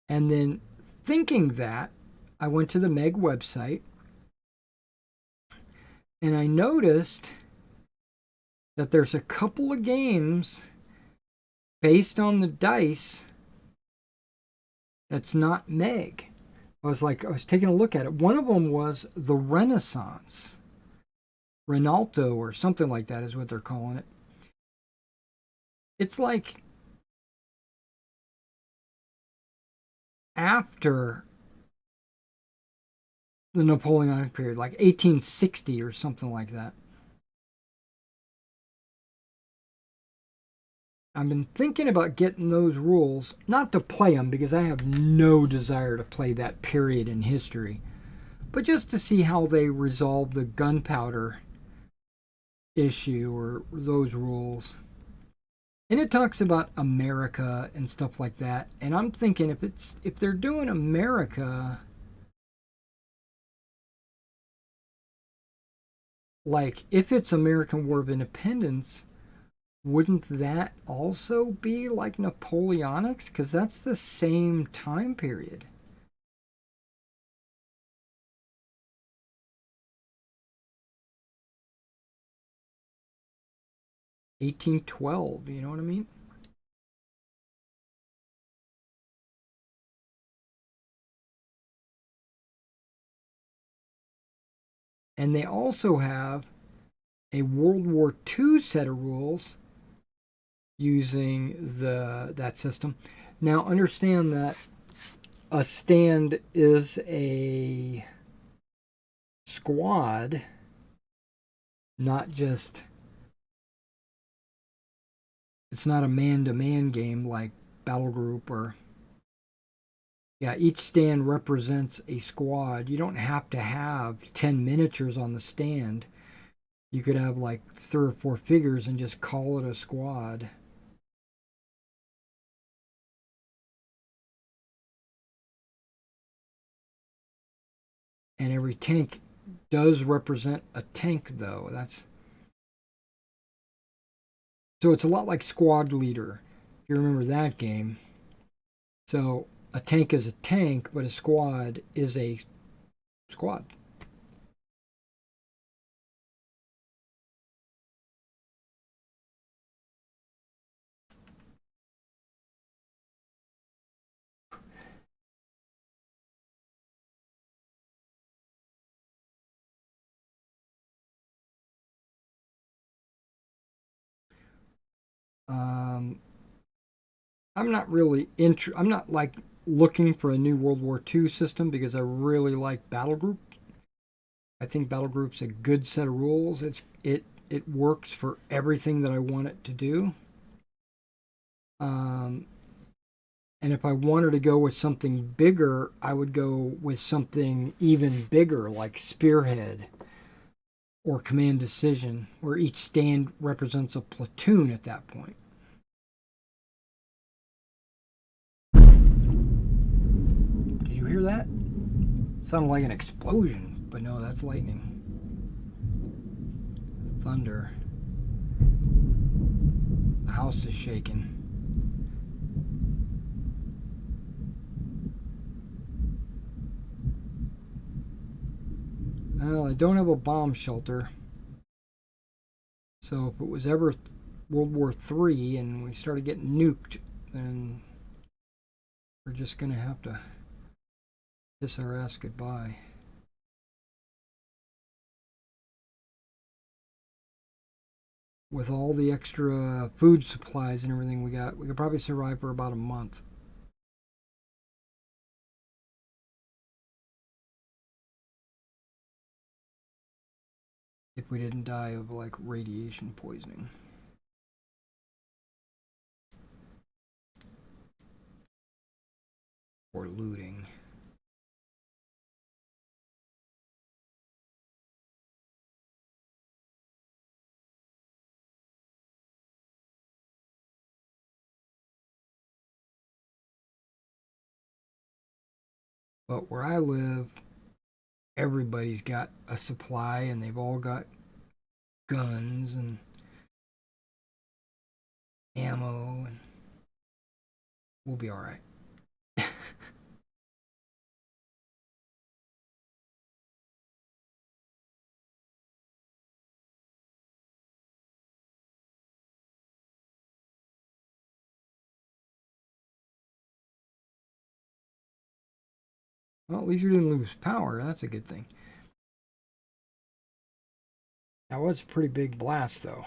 And then thinking that, I went to the Meg website and I noticed that there's a couple of games based on the dice that's not Meg. I was taking a look at it. One of them was the Renaissance. Ronaldo or something like that is what they're calling it. It's like after the Napoleonic period, like 1860 or something like that. I've been thinking about getting those rules, not to play them because I have no desire to play that period in history, but just to see how they resolve the gunpowder issue or those rules. And it talks about America and stuff like that. And I'm thinking if they're doing America, like if it's American War of Independence, wouldn't that also be like Napoleonics? Because that's the same time period. 1812, you know what I mean? And they also have a World War II set of rules using that system. Now understand that a stand is a squad, not just, it's not a man to man game like Battle Group or Yeah, each stand represents a squad. You don't have to have 10 miniatures on the stand. You could have like 3 or 4 figures and just call it a squad. And every tank does represent a tank, though. So it's a lot like Squad Leader, if you remember that game. So a tank is a tank, but a squad is a squad. Um, I'm not really I'm not like looking for a new World War II system because I really like Battle Group. I think Battle Group's a good set of rules. It works for everything that I want it to do. Um, and if I wanted to go with something bigger, I would go with something even bigger like Spearhead or Command Decision, where each stand represents a platoon at that point. Did you hear that? Sounded like an explosion, but no, that's lightning. Thunder. The house is shaking. Well, I don't have a bomb shelter. So if it was ever World War III and we started getting nuked, then we're just going to have to kiss our ass goodbye. With all the extra food supplies and everything we got, we could probably survive for about a month. If we didn't die of like radiation poisoning. Or looting. But where I live, everybody's got a supply and they've all got guns and ammo, and we'll be all right. Well, at least we didn't lose power. That's a good thing. That was a pretty big blast, though.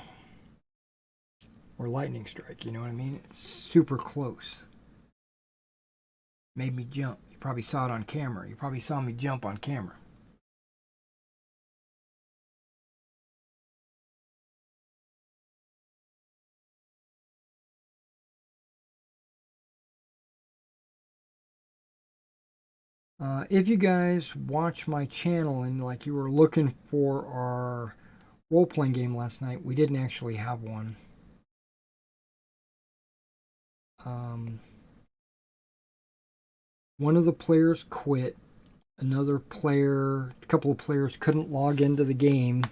Or lightning strike, you know what I mean? It's super close. Made me jump. You probably saw it on camera. You probably saw me jump on camera. If you guys watch my channel and like you were looking for our role-playing game last night, we didn't actually have one. Um, one of the players quit. Another player, a couple of players couldn't log into the game.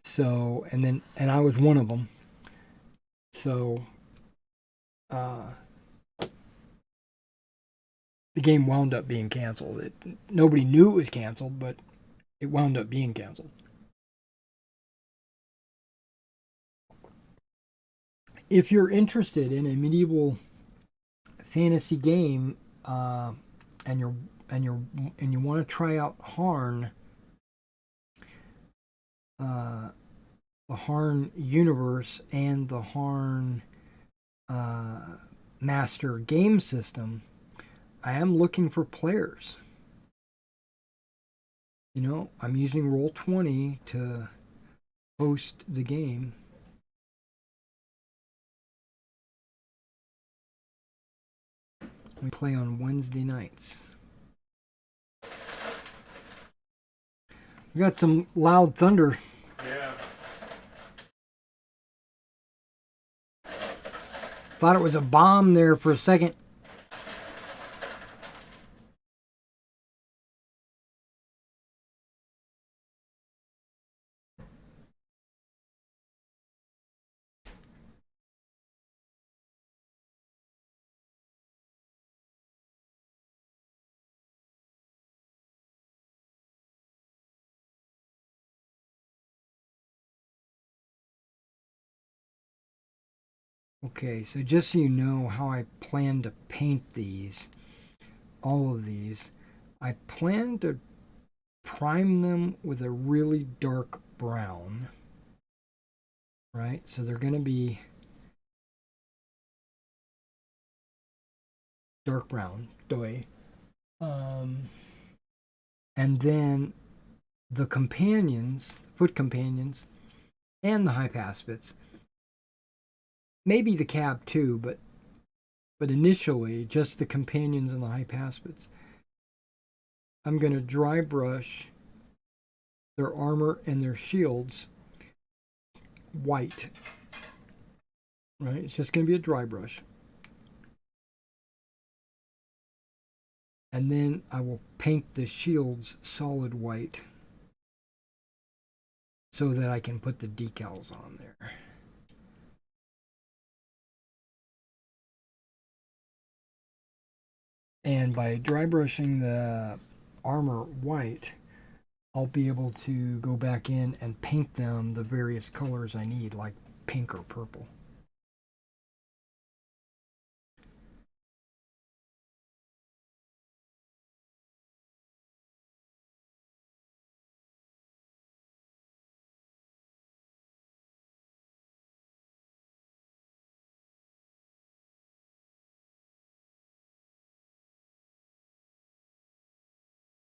So, and I was one of them. So, uh, the game wound up being canceled. Nobody knew it was canceled, but it wound up being canceled. If you're interested in a medieval fantasy game, and you want to try out Harn, the Harn universe and the Harn master game system, I am looking for players. You know, I'm using Roll20 to host the game. We play on Wednesday nights. We got some loud thunder. Yeah. Thought it was a bomb there for a second. Okay, so just so you know how I plan to paint these, all of these, I plan to prime them with a really dark brown, right? So they're going to be dark brown, doi. And then the companions, foot companions, and the high pass bits, maybe the cab too, but initially just the companions and the high pass bits. I'm going to dry brush their armor and their shields white. Right? It's just going to be a dry brush. And then I will paint the shields solid white so that I can put the decals on there. And by dry brushing the armor white, I'll be able to go back in and paint them the various colors I need, like pink or purple.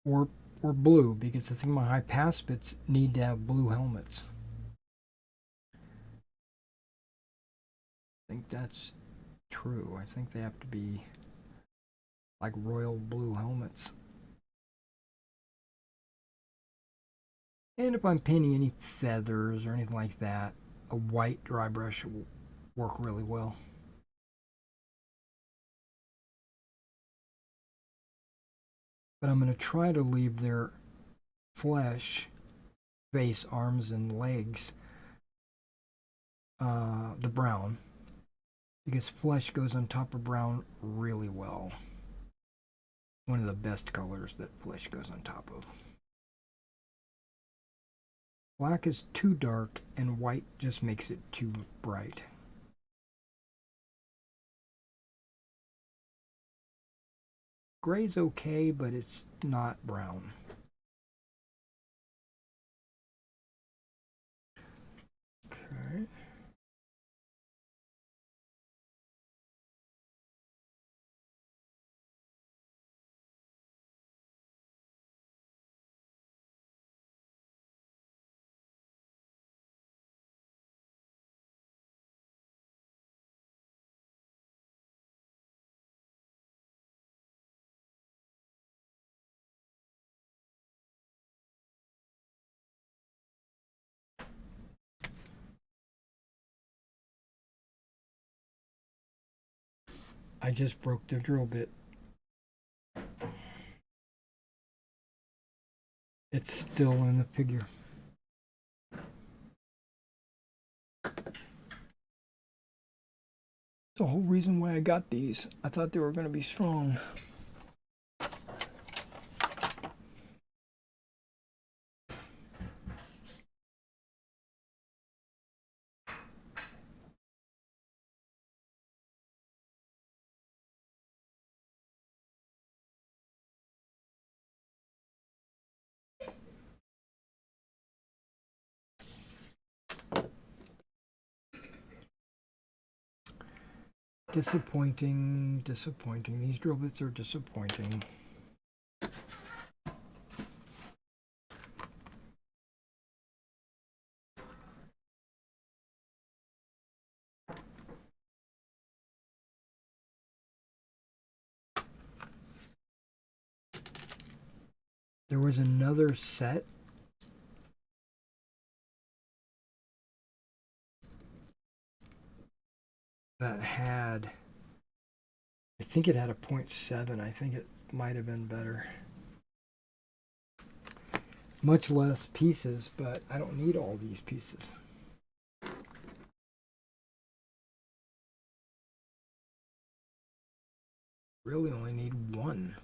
Or blue, because I think my high pass bits need to have blue helmets. I think that's true. I think they have to be like royal blue helmets. And if I'm painting any feathers or anything like that, a white dry brush will work really well. But I'm going to try to leave their flesh, face, arms, and legs the brown, because flesh goes on top of brown really well. One of the best colors that flesh goes on top of. Black is too dark and white just makes it too bright. Gray's okay, but it's not brown. Okay. I just broke the drill bit. It's still in the figure. The whole reason why I got these. I thought they were going to be strong. Disappointing, disappointing. These drill bits are disappointing. There was another set that had, I think it had a 0.7. I think it might have been better. Much less pieces, but I don't need all these pieces. Really only need one.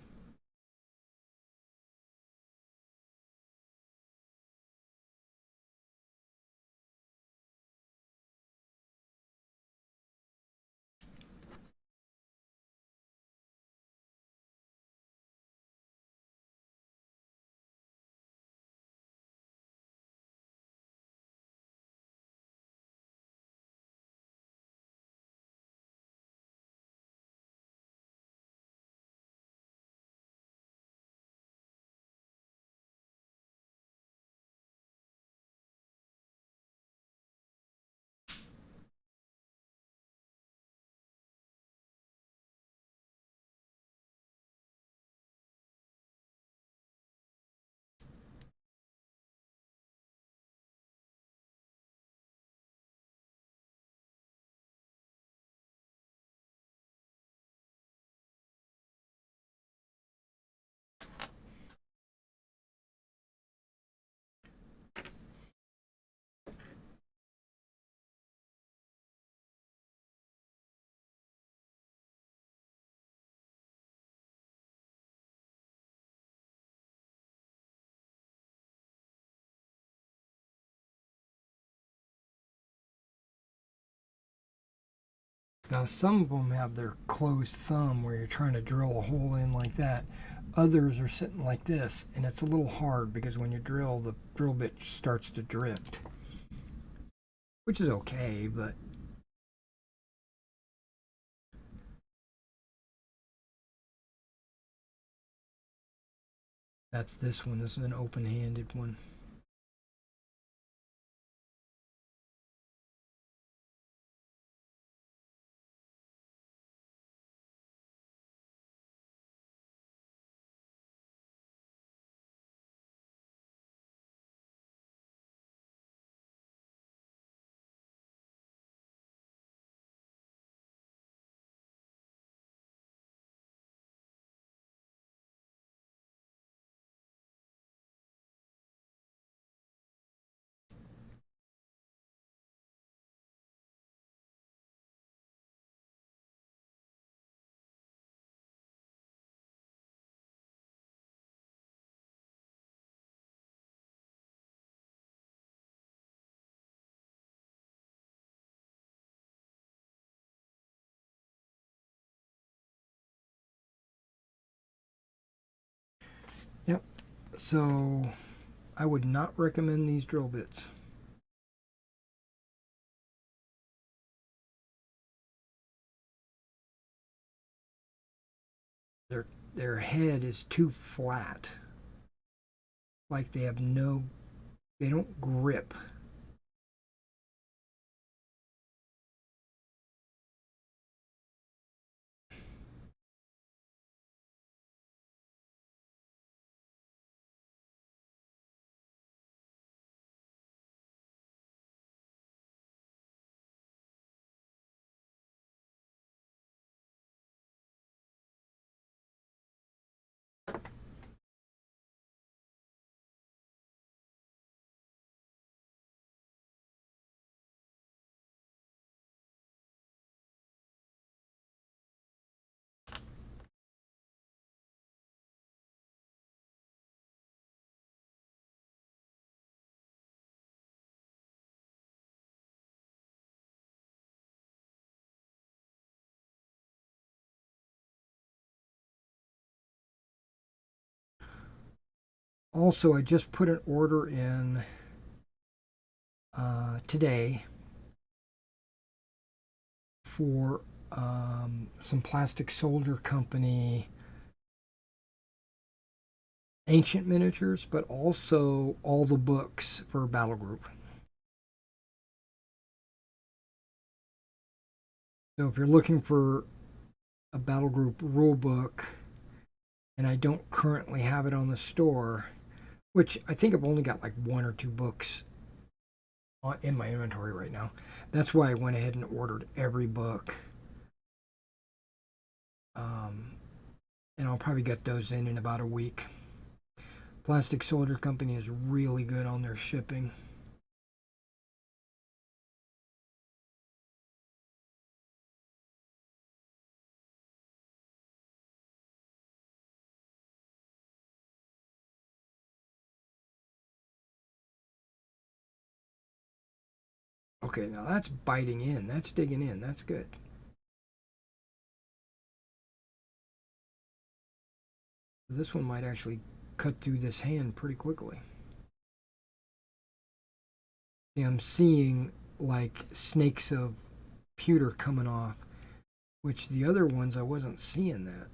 Now, some of them have their closed thumb where you're trying to drill a hole in like that. Others are sitting like this, and it's a little hard because when you drill, the drill bit starts to drift, which is okay, but that's this one. This is an open-handed one. Yep. So I would not recommend these drill bits. Their head is too flat. Like they have no, they don't grip. Also, I just put an order in today for some Plastic Soldier Company ancient miniatures, but also all the books for Battle Group. So if you're looking for a Battle Group rule book, and I don't currently have it on the store, which I think I've only got like one or two books in my inventory right now. That's why I went ahead and ordered every book. Um, and I'll probably get those in about a week. Plastic Soldier Company is really good on their shipping. Okay, now that's biting in. That's digging in. That's good. This one might actually cut through this hand pretty quickly. See, I'm seeing like snakes of pewter coming off, which the other ones I wasn't seeing that.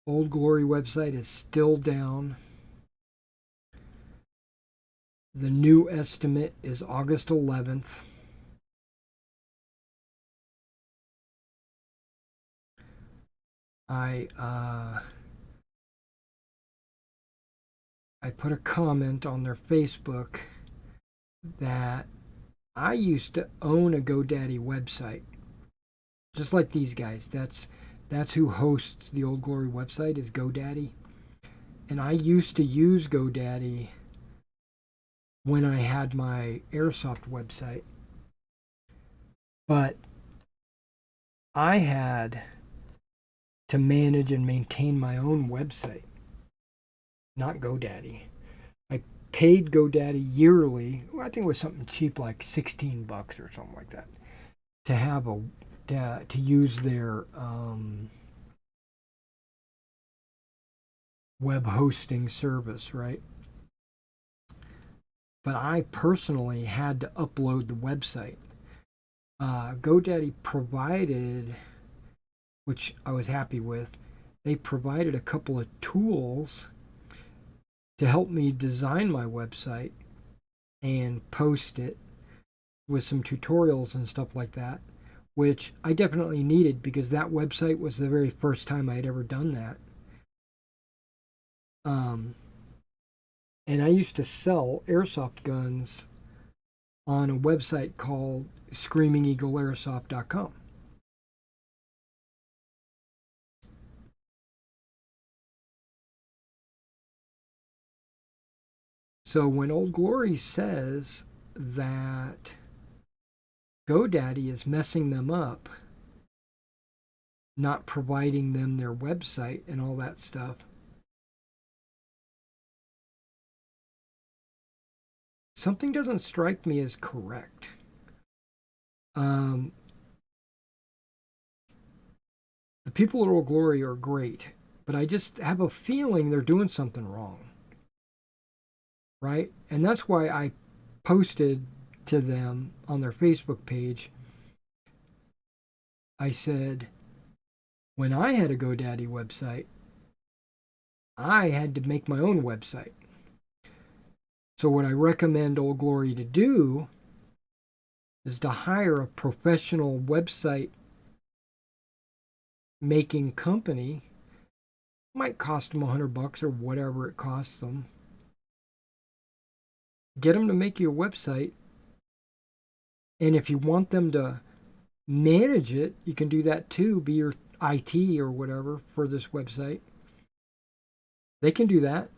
Old Glory website is still down. The new estimate is August 11th. I put a comment on their Facebook that I used to own a GoDaddy website, just like these guys. That's who hosts the Old Glory website is GoDaddy, and I used to use GoDaddy when I had my Airsoft website, but I had to manage and maintain my own website, not GoDaddy. I paid GoDaddy yearly. I think it was something cheap, like $16 or something like that, to have to use their web hosting service, right? But I personally had to upload the website. GoDaddy provided, which I was happy with, they provided a couple of tools to help me design my website and post it with some tutorials and stuff like that, which I definitely needed because that website was the very first time I had ever done that. And I used to sell airsoft guns on a website called screamingeagleairsoft.com. So when Old Glory says that GoDaddy is messing them up, not providing them their website and all that stuff, something doesn't strike me as correct. The people at Old Glory are great, but I just have a feeling they're doing something wrong. Right? And that's why I posted to them on their Facebook page. I said, when I had a GoDaddy website, I had to make my own website. So, what I recommend Old Glory to do is to hire a professional website making company. Might cost them $100 or whatever it costs them. Get them to make you a website. And if you want them to manage it, you can do that too. Be your IT or whatever for this website. They can do that.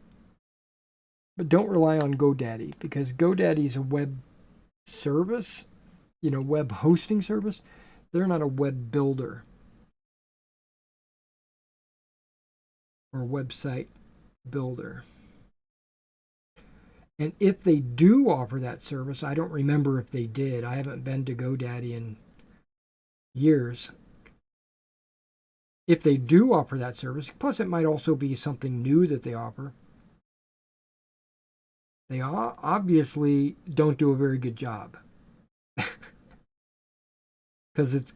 But don't rely on GoDaddy because GoDaddy is a web service, web hosting service. They're not a web builder or website builder. And if they do offer that service, I don't remember if they did. I haven't been to GoDaddy in years. If they do offer that service, plus it might also be something new that they offer, they obviously don't do a very good job. Because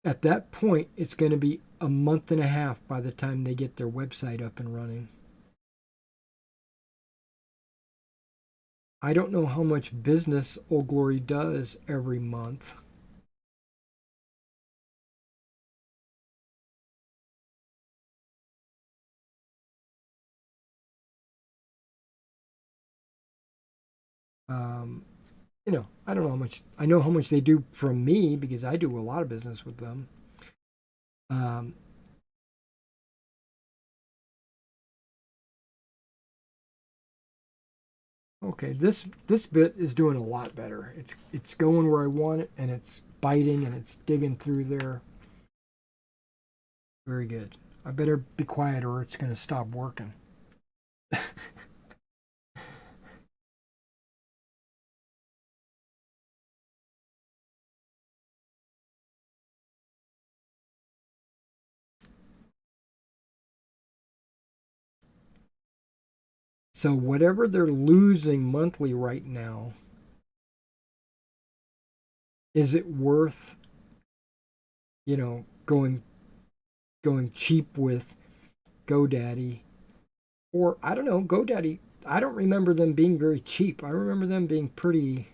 At that point, it's going to be a month and a half by the time they get their website up and running. I don't know how much business Old Glory does every month. Um, I don't know how much. I know how much they do from me because I do a lot of business with them. Um, okay, this bit is doing a lot better. It's going where I want it, and it's biting and it's digging through there. Very good. I better be quiet or it's going to stop working. So whatever they're losing monthly right now, is it worth, going cheap with GoDaddy? Or I don't know, GoDaddy, I don't remember them being very cheap. I remember them being pretty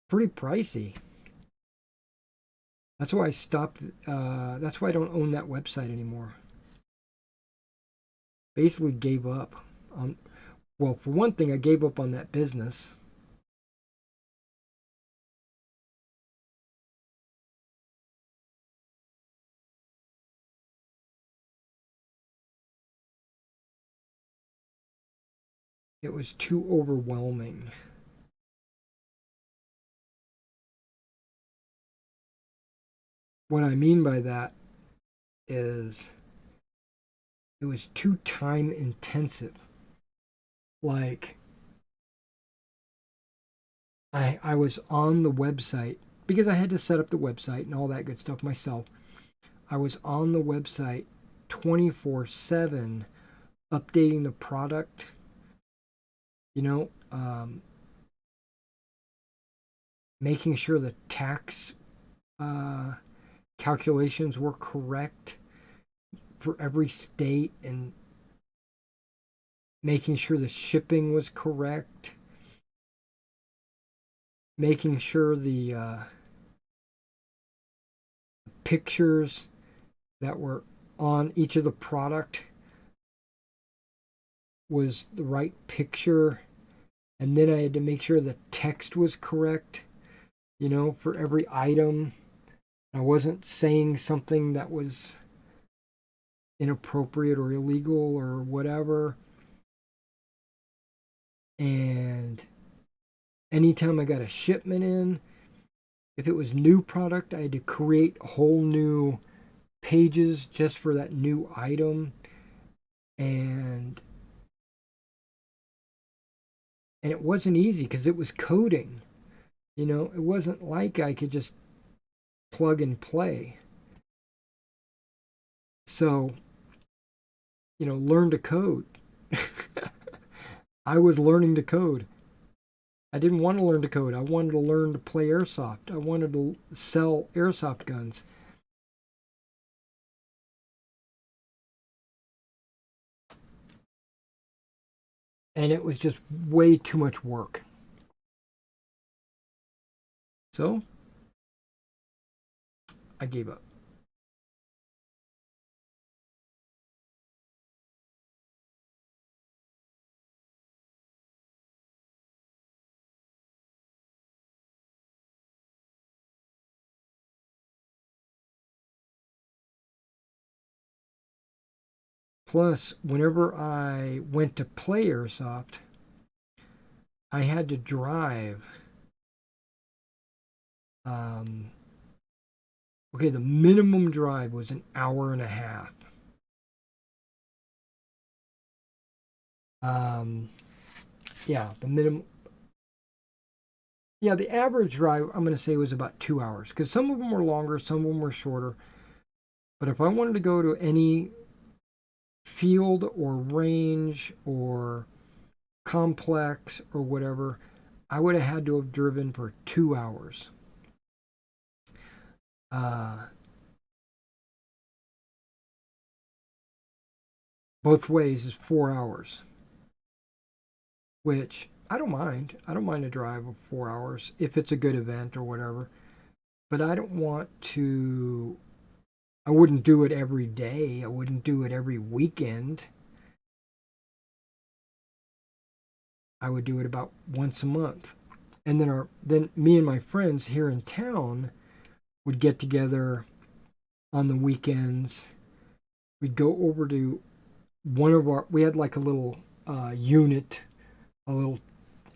pricey. That's why I stopped. That's why I don't own that website anymore. Basically, gave up on. Well, for one thing, I gave up on that business. It was too overwhelming. What I mean by that is it was too time intensive. Like I was on the website because I had to set up the website and all that good stuff myself. I was on the website 24/7 updating the product, you know, making sure the tax uh, calculations were correct for every state and making sure the shipping was correct, making sure the pictures that were on each of the product was the right picture, and then I had to make sure the text was correct, for every item. I wasn't saying something that was inappropriate or illegal or whatever. And anytime I got a shipment in, if it was new product, I had to create whole new pages just for that new item. And it wasn't easy because it was coding. It wasn't like I could just plug and play. So, learn to code. I was learning to code. I didn't want to learn to code. I wanted to learn to play airsoft. I wanted to sell airsoft guns. And it was just way too much work. So, I gave up. Plus, whenever I went to play airsoft, I had to drive. Um, okay, the minimum drive was an hour and a half. Um, yeah, the minimum. Yeah, the average drive I'm going to say was about 2 hours because some of them were longer, some of them were shorter. But if I wanted to go to any field or range or complex or whatever, I would have had to have driven for 2 hours. uh, both ways is 4 hours, which I don't mind. I don't mind a drive of 4 hours if it's a good event or whatever. But I don't want to. I wouldn't do it every day. I wouldn't do it every weekend. I would do it about once a month. And then me and my friends here in town would get together on the weekends. We'd go over to we had like a little unit, a little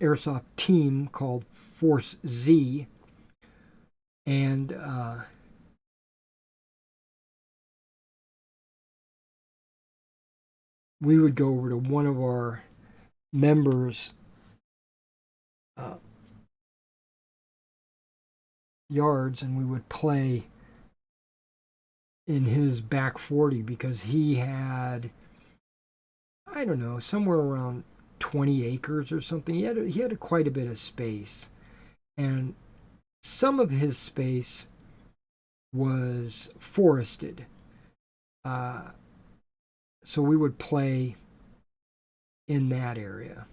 airsoft team called Force Z. And we would go over to one of our members' uh, yards, and we would play in his back 40 because he had, I don't know, somewhere around 20 acres or something. He had quite a bit of space, and some of his space was forested. Uh, so we would play in that area.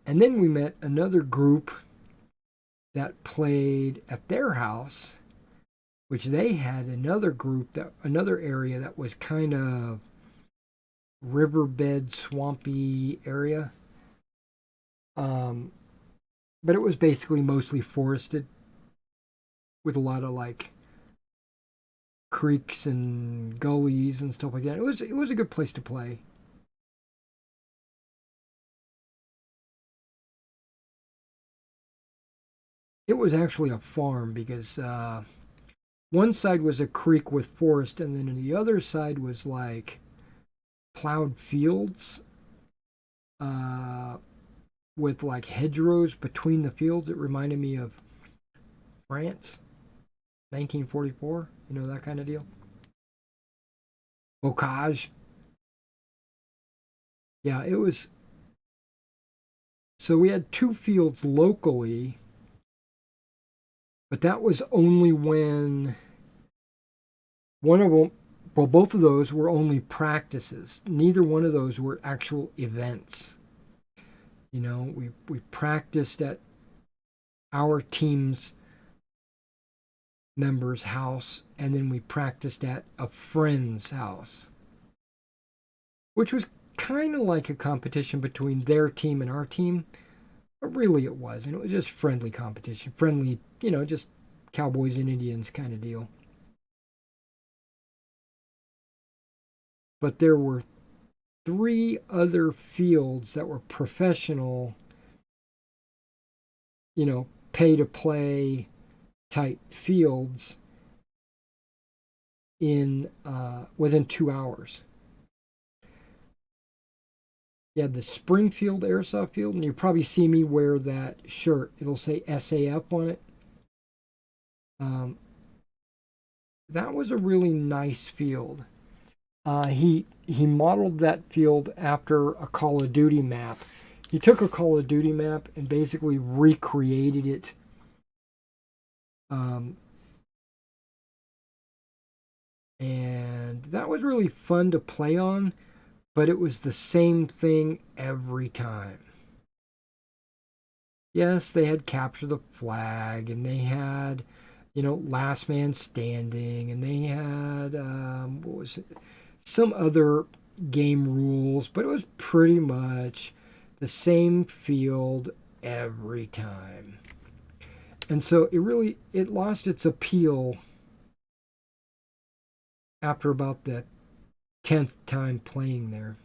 And then we met another group that played at their house, which they had another area that was kind of riverbed, swampy area. But it was basically mostly forested with a lot of like creeks and gullies and stuff like that. It was a good place to play. It was actually a farm because one side was a creek with forest, and then the other side was like plowed fields uh, with like hedgerows between the fields. It reminded me of France, 1944, that kind of deal. Bocage. Yeah, it was. So we had two fields locally, but that was only when one of them, well, both of those were only practices. Neither one of those were actual events. We practiced at our team's member's house, and then we practiced at a friend's house, which was kind of like a competition between their team and our team, but really it wasn't. It was just friendly competition, friendly, just cowboys and Indians kind of deal. But there were three other fields that were professional, pay to play type fields in within 2 hours. You had the Springfield Airsoft Field, and you probably see me wear that shirt. It'll say SAF on it. That was a really nice field. He modeled that field after a Call of Duty map. He took a Call of Duty map and basically recreated it. And that was really fun to play on, but it was the same thing every time. Yes, they had capture the flag, and they had, last man standing, and they had what was it? Some other game rules, but it was pretty much the same field every time. And so it lost its appeal after about the 10th time playing there.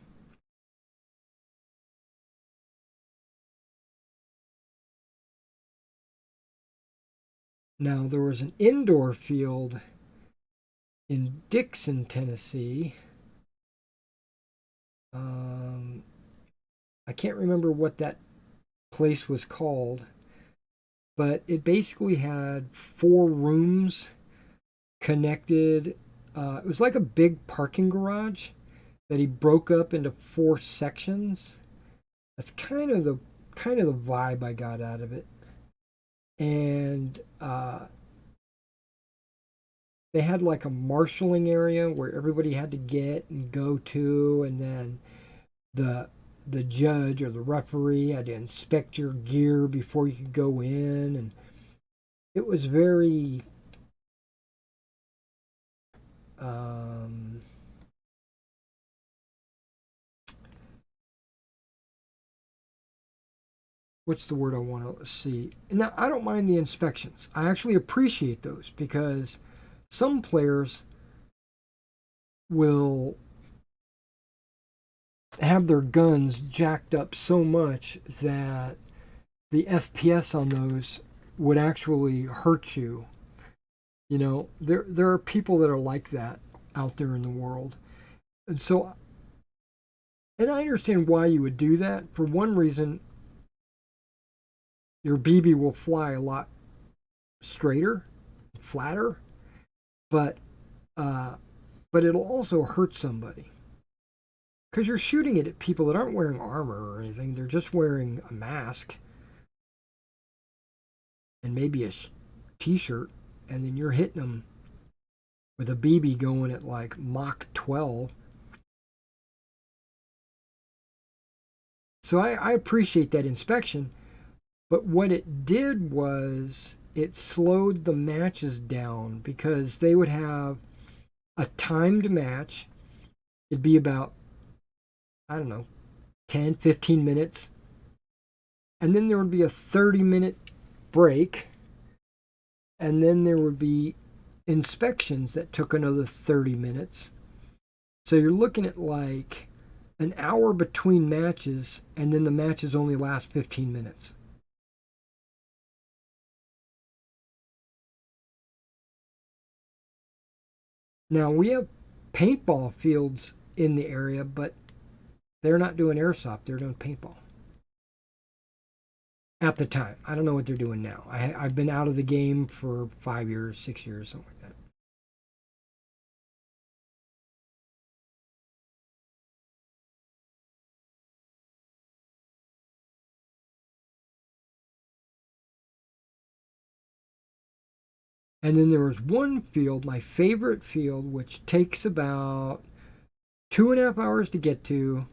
Now, there was an indoor field in Dixon, Tennessee. I can't remember what that place was called, but it basically had 4 rooms connected. It was like a big parking garage that he broke up into 4 sections. That's kind of the kind of the vibe I got out of it. And they had like a marshaling area where everybody had to get and go to, and then the the judge or the referee had to inspect your gear before you could go in, and it was very um, what's the word I want to see? Now, I don't mind the inspections. I actually appreciate those because some players will have their guns jacked up so much that the FPS on those would actually hurt you. You know, there are people that are like that out there in the world. And so, and I understand why you would do that. For one reason, your BB will fly a lot straighter, flatter, but uh, but it'll also hurt somebody because you're shooting it at people that aren't wearing armor or anything. They're just wearing a mask and maybe a t-shirt, and then you're hitting them with a BB going at like Mach 12. So I appreciate that inspection, but what it did was it slowed the matches down because they would have a timed match. It'd be about, I don't know, 10, 15 minutes. And then there would be a 30-minute break. And then there would be inspections that took another 30 minutes. So you're looking at like an hour between matches, and then the matches only last 15 minutes. Now, we have paintball fields in the area, but they're not doing airsoft, they're doing paintball. At the time. I don't know what they're doing now. I've been out of the game for 5 years, 6 years, something like that. And then there was one field, my favorite field, which takes about 2.5 hours to get to.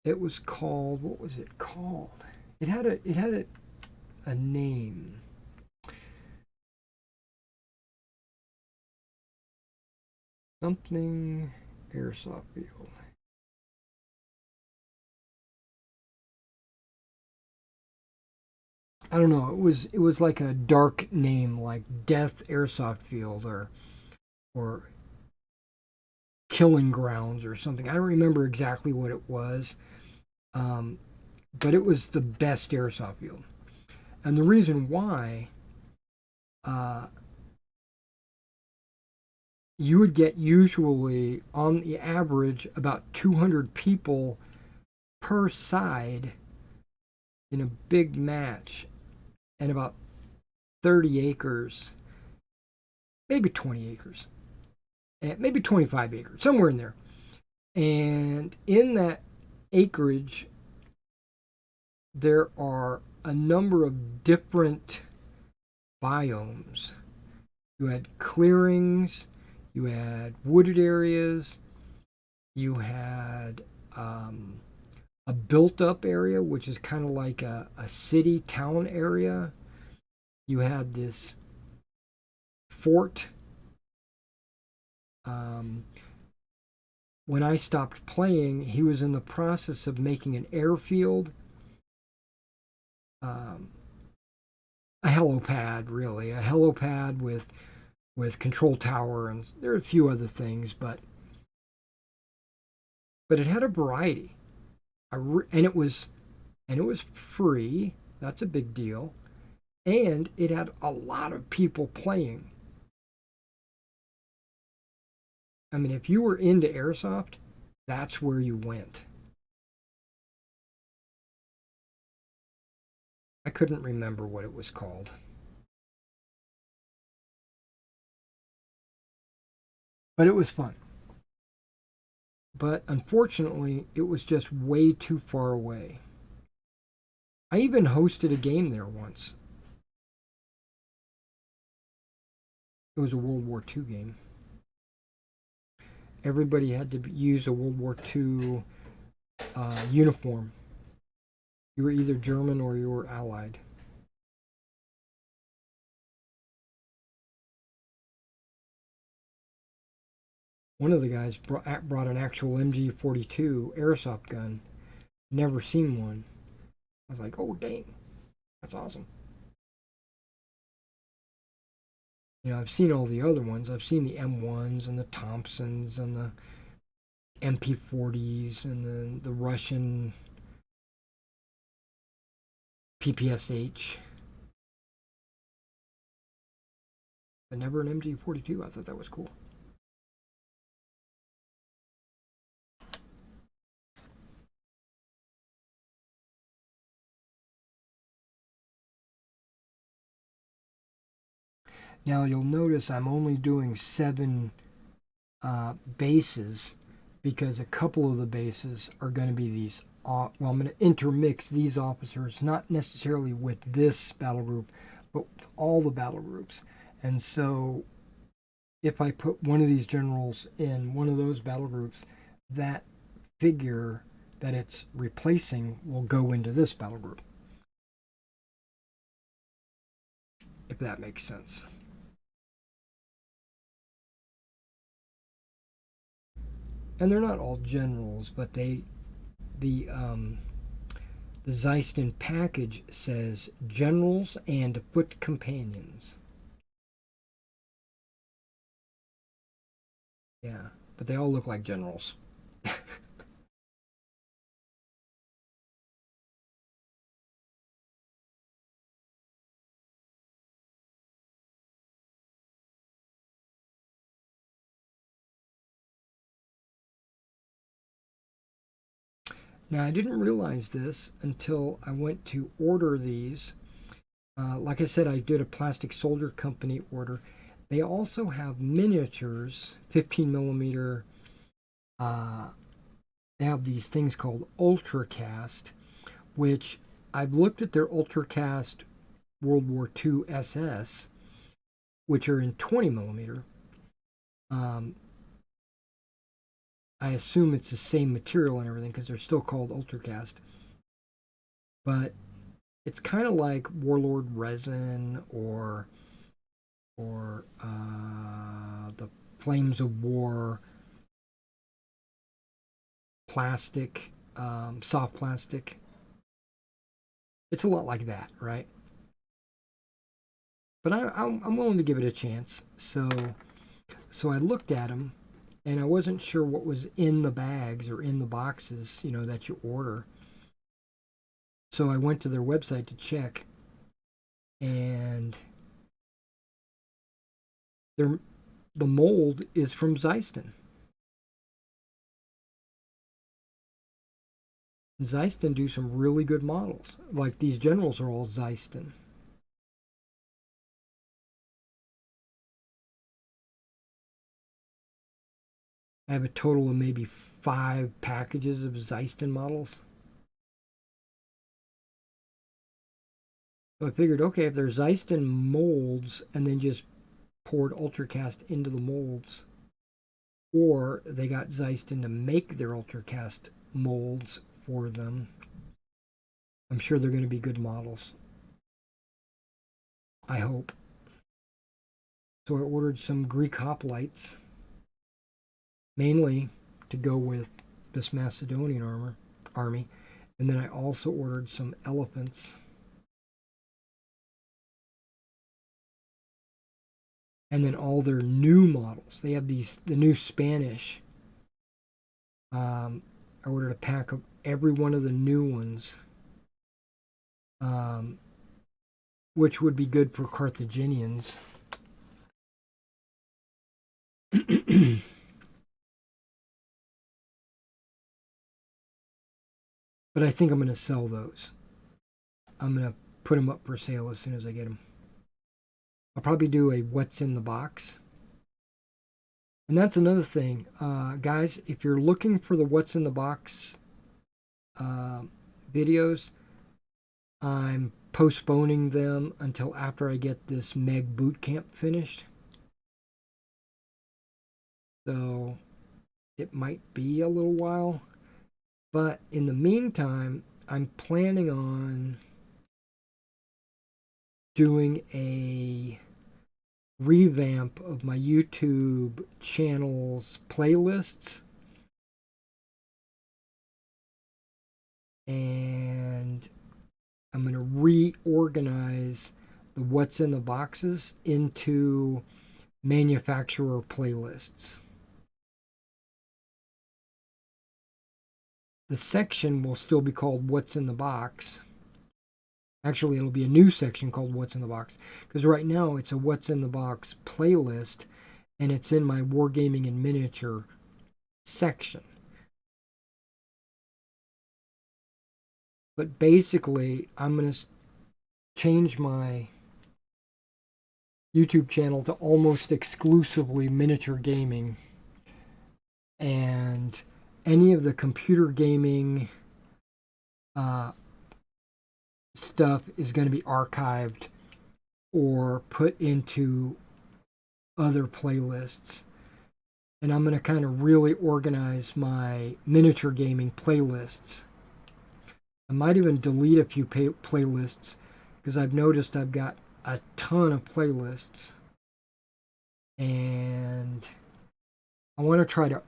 It was called, what was it called? It had a name. Something airsoft field. I don't know. It was like a dark name, like Death Airsoft Field or Killing Grounds or something. I don't remember exactly what it was, um, but it was the best airsoft field. And the reason why, uh, you would get usually on the average about 200 people per side in a big match, and about 30 acres, maybe 20 acres, and maybe 25 acres, somewhere in there. And in that acreage, there are a number of different biomes. You had clearings, you had wooded areas, you had a built up area, which is kind of like a city town area. You had this fort. Um, when I stopped playing, he was in the process of making an airfield, um, a helipad, really, a helipad with control tower, and there are a few other things, but it had a variety. And it was free. That's a big deal, and it had a lot of people playing. I mean, if you were into airsoft, that's where you went. I couldn't remember what it was called, but it was fun. But unfortunately, it was just way too far away. I even hosted a game there once. It was a World War II game. Everybody had to use a World War II uniform. You were either German or you were Allied. One of the guys brought an actual MG42 airsoft gun. Never seen one. I was like, oh, dang. That's awesome. You know, I've seen all the other ones. I've seen the M1s and the Thompsons and the MP40s and the Russian PPSH. But never an MG42. I thought that was cool. Now you'll notice I'm only doing 7 bases because a couple of the bases are going to be these. Well, I'm going to intermix these officers, not necessarily with this battle group, but with all the battle groups. And so if I put one of these generals in one of those battle groups, that figure that it's replacing will go into this battle group. If that makes sense. And they're not all generals, but the Zeiston package says generals and foot companions. Yeah, but they all look like generals. Now, I didn't realize this until I went to order these. Like I said, I did a Plastic Soldier Company order. They also have miniatures, 15 millimeter. They have these things called Ultracast, which I've looked at their Ultracast World War II SS, which are in 20 millimeter. I assume it's the same material and everything because they're still called Ultracast. But it's kind of like Warlord resin or the Flames of War plastic, soft plastic. It's a lot like that, right? But I'm willing to give it a chance. So I looked at them, and I wasn't sure what was in the bags or in the boxes, you know, that you order. So I went to their website to check, and the mold is from Zeiston. Zeiston do some really good models. Like these generals are all Zeiston. I have a total of maybe 5 packages of Zeiston models. So I figured, okay, if there's Zeiston molds and then just poured Ultracast into the molds, or they got Zeiston to make their Ultracast molds for them, I'm sure they're going to be good models. I hope. So I ordered some Greek hoplites, mainly to go with this Macedonian army. And then I also ordered some elephants. And then all their new models. They have the new Spanish. I ordered a pack of every one of the new ones, which would be good for Carthaginians. But I think I'm going to sell those. I'm going to put them up for sale as soon as I get them. I'll probably do a what's in the box. And that's another thing. Guys, if you're looking for the What's in the Box videos, I'm postponing them until after I get this Meg boot camp finished. So it might be a little while. But in the meantime, I'm planning on doing a revamp of my YouTube channel's playlists. And I'm going to reorganize the What's in the Boxes into manufacturer playlists. The section will still be called What's in the Box. Actually, it'll be a new section called What's in the Box. Because right now it's a What's in the Box playlist, and it's in my Wargaming and Miniature section. But basically, I'm going to change my YouTube channel to almost exclusively miniature gaming. And any of the computer gaming stuff is going to be archived or put into other playlists. And I'm going to kind of really organize my miniature gaming playlists. I might even delete a few playlists because I've noticed I've got a ton of playlists, and I want to try to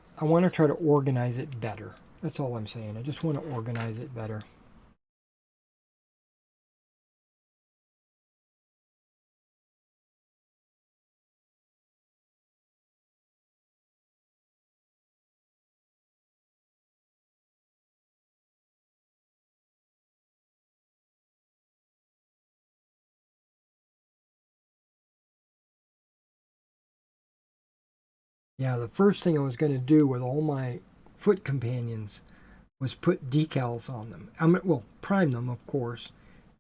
organize it better. That's all I'm saying. I just want to organize it better. Yeah, the first thing I was going to do with all my foot companions was put decals on them. Well, prime them, of course,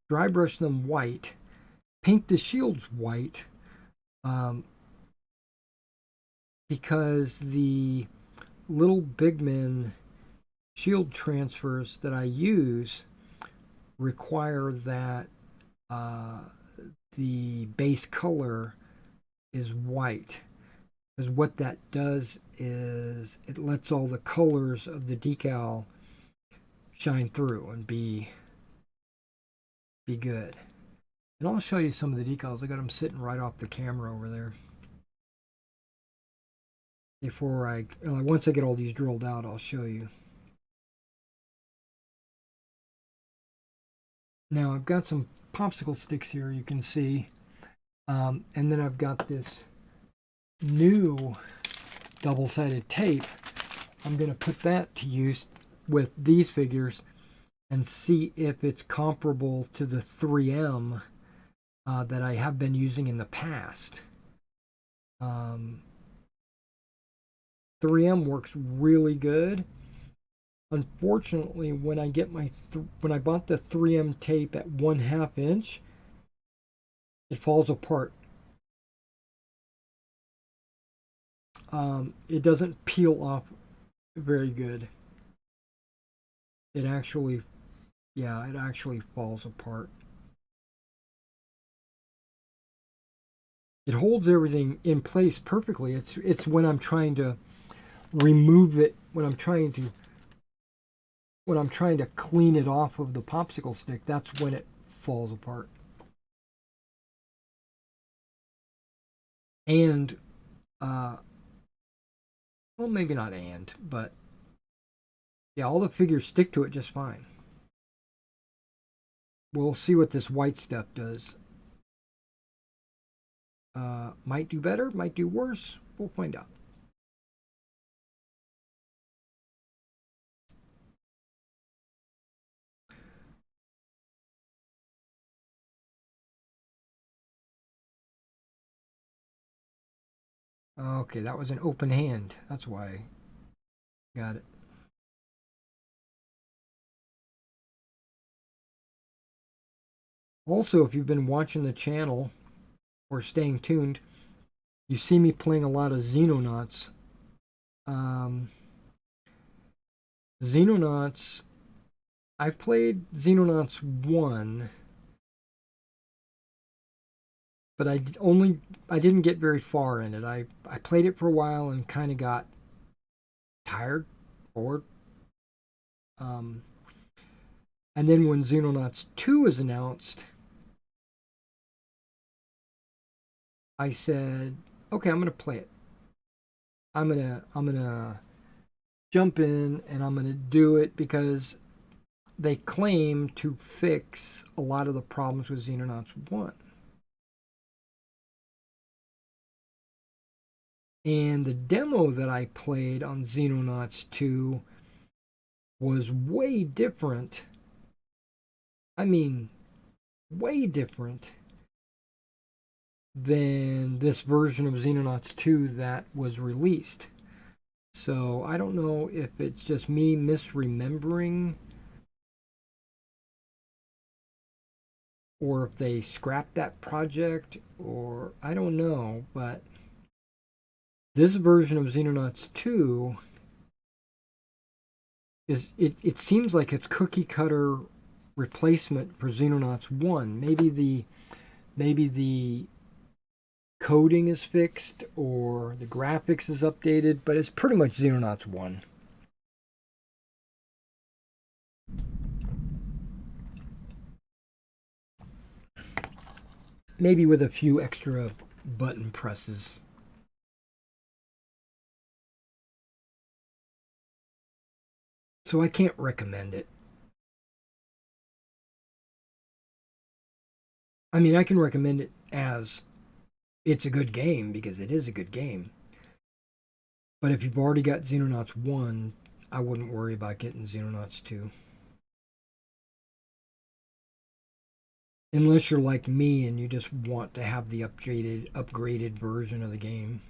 dry brush them white, paint the shields white, because the little Bigman shield transfers that I use require that the base color is white. Because what that does is it lets all the colors of the decal shine through and be good. And I'll show you some of the decals. I got them sitting right off the camera over there. Once I get all these drilled out, I'll show you. Now I've got some popsicle sticks here, you can see. And then I've got this new double-sided tape. I'm going to put that to use with these figures and see if it's comparable to the 3M that I have been using in the past. 3M works really good. Unfortunately, when I bought the 3M tape at 1/2 inch, it falls apart. It doesn't peel off very good. It actually falls apart. It holds everything in place perfectly. It's when I'm trying to remove it, when I'm trying to clean it off of the popsicle stick, that's when it falls apart. And well, maybe not but yeah, all the figures stick to it just fine. We'll see what this white stuff does. Might do better, might do worse. We'll find out. Okay, that was an open hand. That's why I got it. Also, if you've been watching the channel or staying tuned, you see me playing a lot of Xenonauts Um, Xenonauts. I've played Xenonauts 1, but I didn't get very far in it. I played it for a while and kind of got tired, bored. Um, and then when Xenonauts 2 was announced, I said, "Okay, I'm gonna play it. I'm gonna jump in and I'm gonna do it because they claim to fix a lot of the problems with Xenonauts 1." And the demo that I played on Xenonauts 2 was way different. I mean, way different than this version of Xenonauts 2 that was released. So I don't know if it's just me misremembering or if they scrapped that project or I don't know, but this version of Xenonauts 2 it seems like it's cookie cutter replacement for Xenonauts 1. Maybe the coding is fixed or the graphics is updated, but it's pretty much Xenonauts 1. Maybe with a few extra button presses. So I can't recommend it. I mean, I can recommend it as it's a good game because it is a good game. But if you've already got Xenonauts 1, I wouldn't worry about getting Xenonauts 2. Unless you're like me and you just want to have the upgraded version of the game.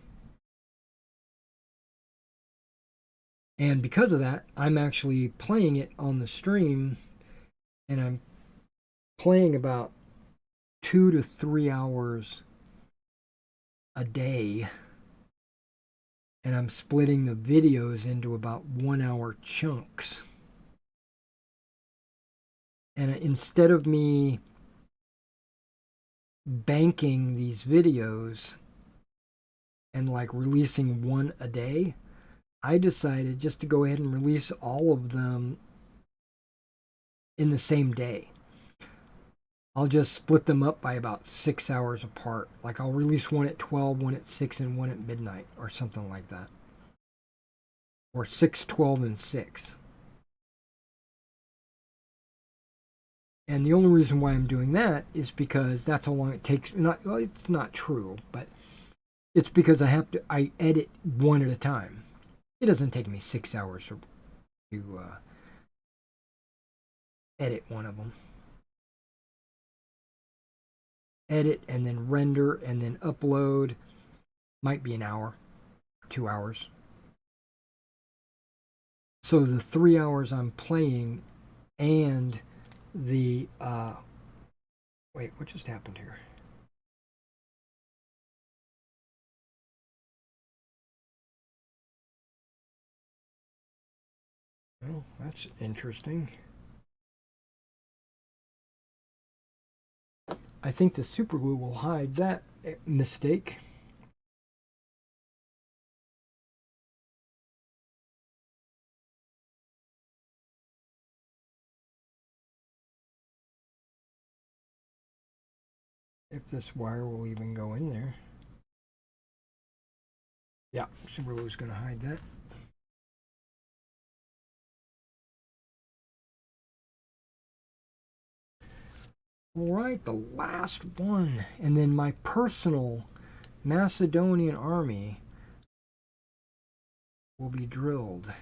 And because of that, I'm actually playing it on the stream and I'm playing about 2 to 3 hours a day, and I'm splitting the videos into about 1 hour chunks. And instead of me banking these videos and like releasing one a day, I decided just to go ahead and release all of them in the same day. I'll just split them up by about 6 hours apart. Like I'll release one at 12, one at 6, and one at midnight, or something like that. Or 6, 12, and 6. And the only reason why I'm doing that is because that's how long it takes. Well, it's not true, but it's because I edit one at a time. It doesn't take me 6 hours to edit one of them. Edit and then render and then upload might be an hour, 2 hours. So the 3 hours I'm playing and the wait, what just happened here? Oh, that's interesting. I think the super glue will hide that mistake. If this wire will even go in there. Yeah, super glue is going to hide that. All right, the last one. And then my personal Macedonian army will be drilled.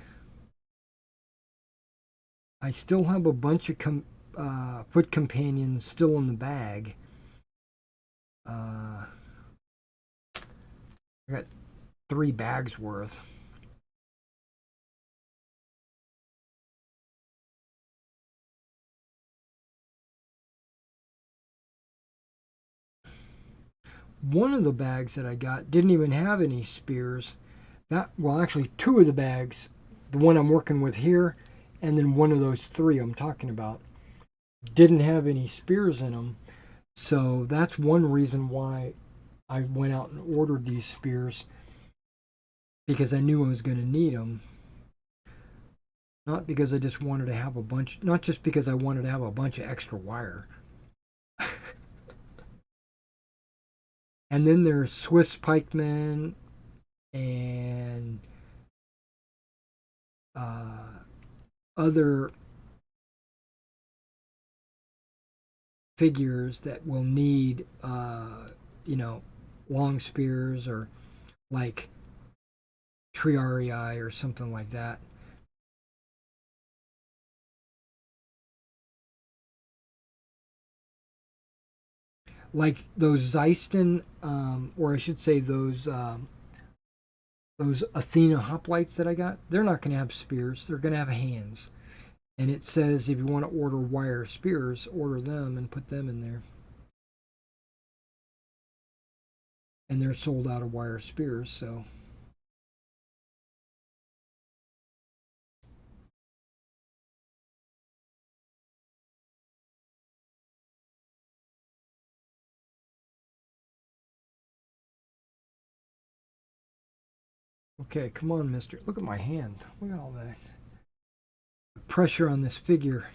I still have a bunch of foot companions still in the bag. I got 3 bags worth. One of the bags that I got didn't even have any spears well, actually, two of the bags, the one I'm working with here, and then one of those three I'm talking about, didn't have any spears in them. So that's one reason why I went out and ordered these spears, because I knew I was going to need them. Not because I just wanted to have a bunch, not just because I wanted to have a bunch of extra wire. And then there's Swiss pikemen and other figures that will need, long spears, or like Triarii or something like that. Like those Zeiston, or I should say those Athena hoplites that I got, they're not going to have spears. They're going to have hands. And it says if you want to order wire spears, order them and put them in there. And they're sold out of wire spears, so. Okay, come on, mister. Look at my hand. Look at all that pressure on this figure.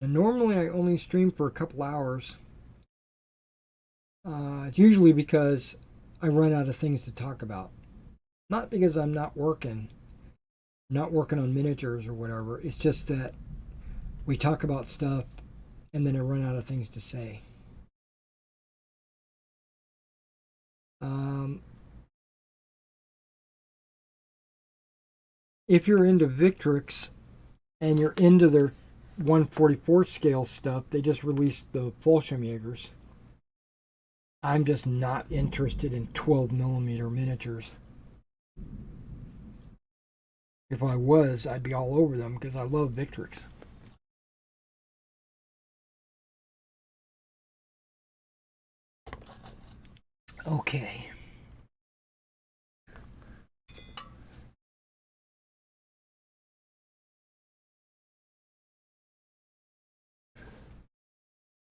And normally I only stream for a couple hours. It's usually because I run out of things to talk about. Not because I'm not working on miniatures or whatever. It's just that we talk about stuff and then I run out of things to say. If you're into Victrix and you're into their 144 scale stuff, they just released the Fallschirmjägers. I'm just not interested in 12 millimeter miniatures. If I was, I'd be all over them because I love Victrix. Okay.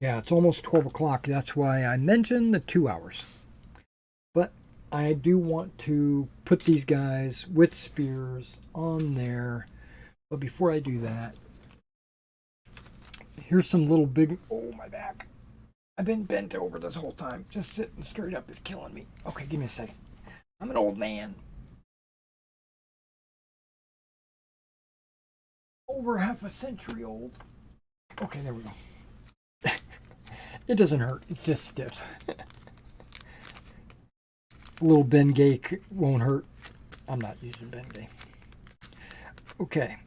Yeah, it's almost 12 o'clock. That's why I mentioned the 2 hours. But I do want to put these guys with spears on there. But before I do that, here's some little big... Oh, my back. I've been bent over this whole time. Just sitting straight up is killing me. Okay, give me a second. I'm an old man. Over half a century old. Okay, there we go. It doesn't hurt. It's just stiff. A little Bengay won't hurt. I'm not using Bengay. Okay.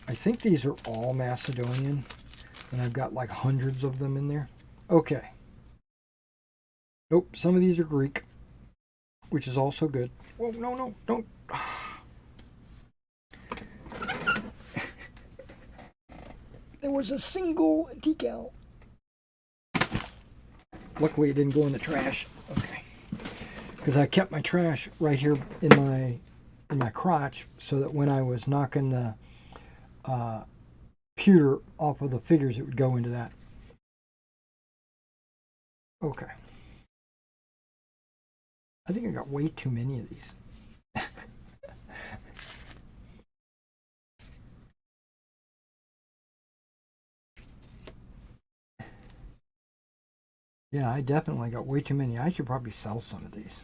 I think these are all Macedonian, and I've got like hundreds of them in there. Okay. Nope, some of these are Greek, which is also good. Whoa, no, don't. There was a single decal. Luckily, it didn't go in the trash. Okay, because I kept my trash right here in my crotch, so that when I was knocking the pewter off of the figures, it would go into that. Okay. I think I got way too many of these. Yeah, I definitely got way too many. I should probably sell some of these.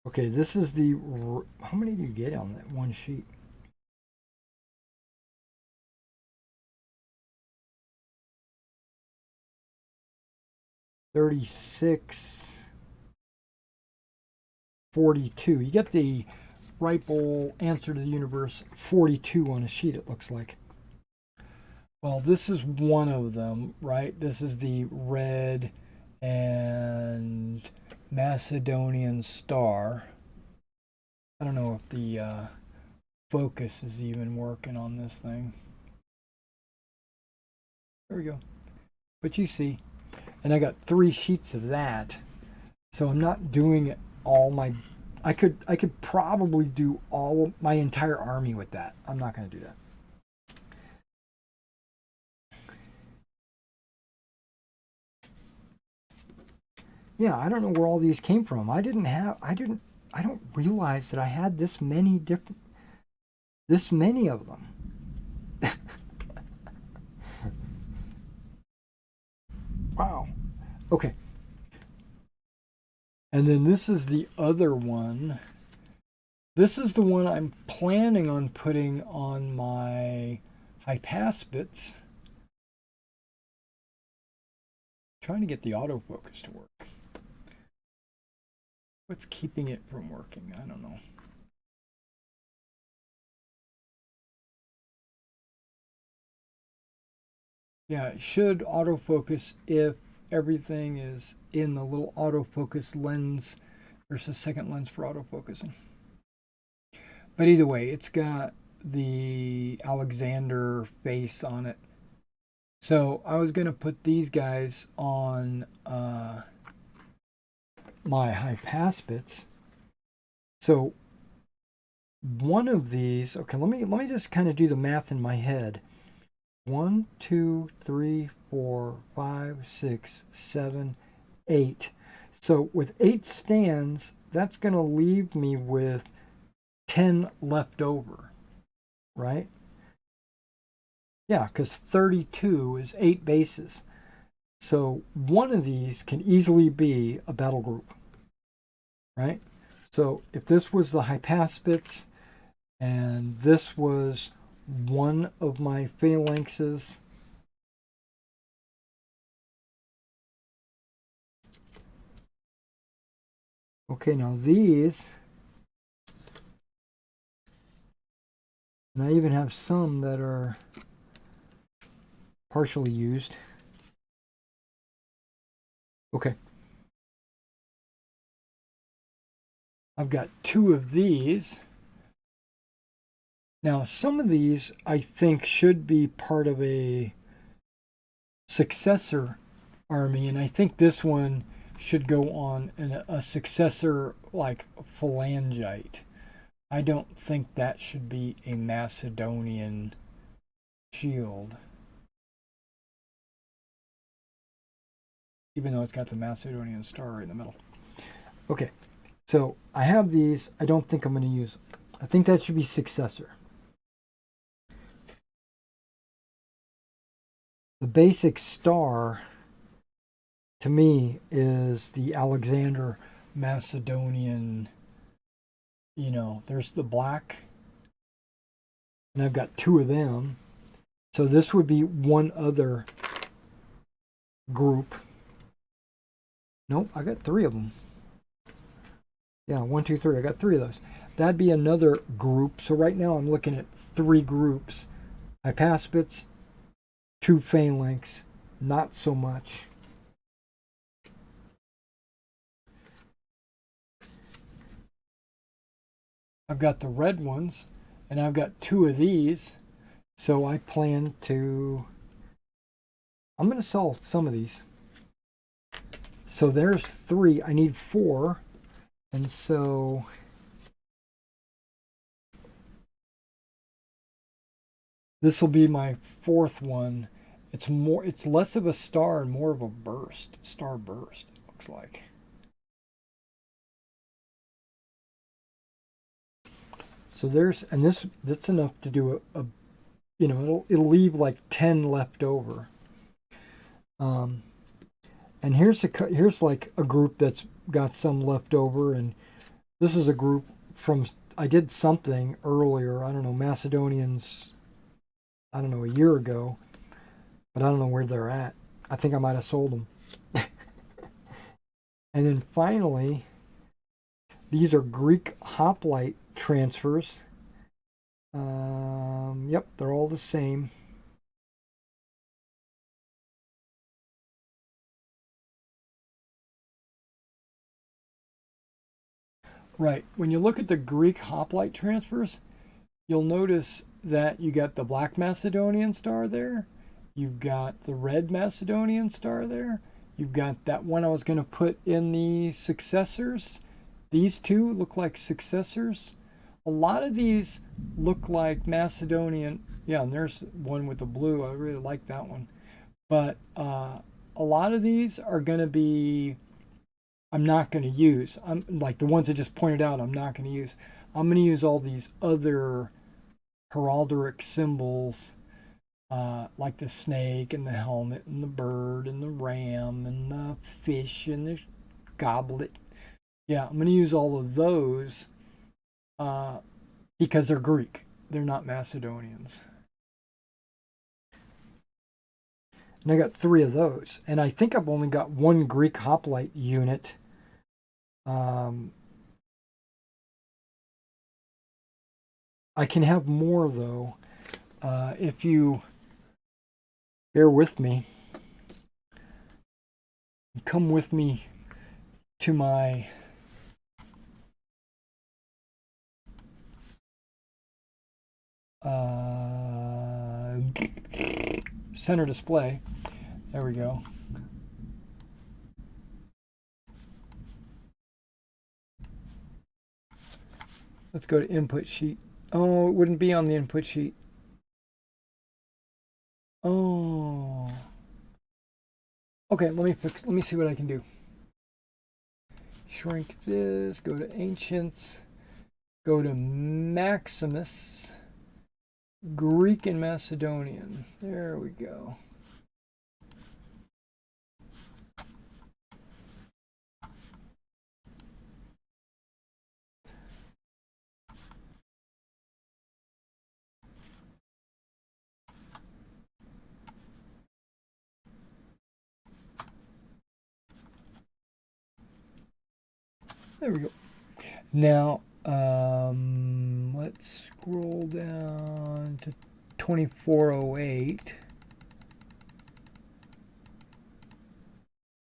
Okay, this is the... How many do you get on that one sheet? $36.42. You get the rifle answer to the universe 42 on a sheet, it looks like. Well, this is one of them, right? This is the red and Macedonian star. I don't know if the focus is even working on this thing. There we go. But you see, and I got 3 sheets of that. So I'm not doing all my, I could probably do all my entire army with that. I'm not going to do that. Yeah, I don't know where all these came from. I don't realize that I had this many of them. Wow. Okay. And then this is the other one. This is the one I'm planning on putting on my hypaspits. Trying to get the autofocus to work. What's keeping it from working? I don't know. Yeah, it should autofocus if everything is in the little autofocus lens. There's a second lens for autofocusing. But either way, it's got the Alexander face on it. So I was going to put these guys on my hypaspits. So one of these, okay, let me just kind of do the math in my head. 1, 2, 3, 4, 5, 6, 7, 8. So with 8 stands, that's going to leave me with 10 left over, right? Yeah, because 32 is 8 bases. So one of these can easily be a battle group, right? So if this was the hypaspits and this was one of my phalanxes, okay, now these, and I even have some that are partially used. Okay. I've got 2 of these. Now, some of these I think should be part of a successor army, and I think this one should go on a successor like phalangite. I don't think that should be a Macedonian shield, even though it's got the Macedonian star in the middle. Okay, so I have these. I don't think I'm going to use them. I think that should be successor. The basic star, to me, is the Alexander Macedonian. You know, there's the black, and I've got 2 of them. So this would be one other group. Nope, I got 3 of them. Yeah, 1, 2, 3. I got 3 of those. That'd be another group. So right now I'm looking at 3 groups. Hypaspits, 2 phalanx, not so much. I've got the red ones, and I've got 2 of these. So I plan to, I'm going to sell some of these. So there's 3. I need 4. And so this will be my 4th one. It's less of a star and more of a burst. Star burst, it looks like. So that's enough to do a you know, it'll leave like 10 left over. And here's like a group that's got some left over, and this is a group from, I did something earlier, I don't know, Macedonians, I don't know, a year ago, but I don't know where they're at. I think I might have sold them. And then finally, these are Greek hoplite transfers. Yep, they're all the same. Right. When you look at the Greek hoplite transfers, you'll notice that you got the Black Macedonian star there. You've got the Red Macedonian star there. You've got that one I was going to put in the successors. These two look like successors. A lot of these look like Macedonian. Yeah, and there's one with the blue. I really like that one. But a lot of these are going to be, I'm not going to use. I'm like the ones I just pointed out, I'm not going to use. I'm going to use all these other heraldric symbols, like the snake and the helmet and the bird and the ram and the fish and the goblet. Yeah, I'm going to use all of those because they're Greek. They're not Macedonians. And I got 3 of those. And I think I've only got 1 Greek hoplite unit. I can have more, though, if you bear with me. Come with me to my center display. There we go. Let's go to input sheet. Oh, it wouldn't be on the input sheet. Oh. Okay, let me see what I can do. Shrink this, go to ancients, go to Maximus, Greek and Macedonian. There we go. There we go. Now, let's scroll down to 2408.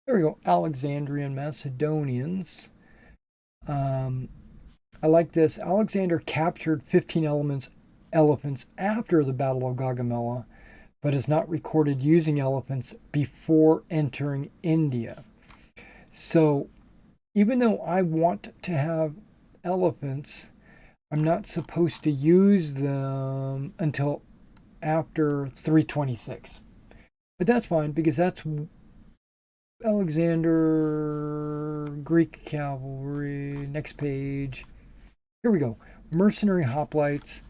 There we go. Alexandrian Macedonians. I like this. Alexander captured 15 elephants after the Battle of Gaugamela, but is not recorded using elephants before entering India. So even though I want to have elephants, I'm not supposed to use them until after 326. But that's fine because that's Alexander, Greek cavalry, next page. Here we go. Mercenary hoplites.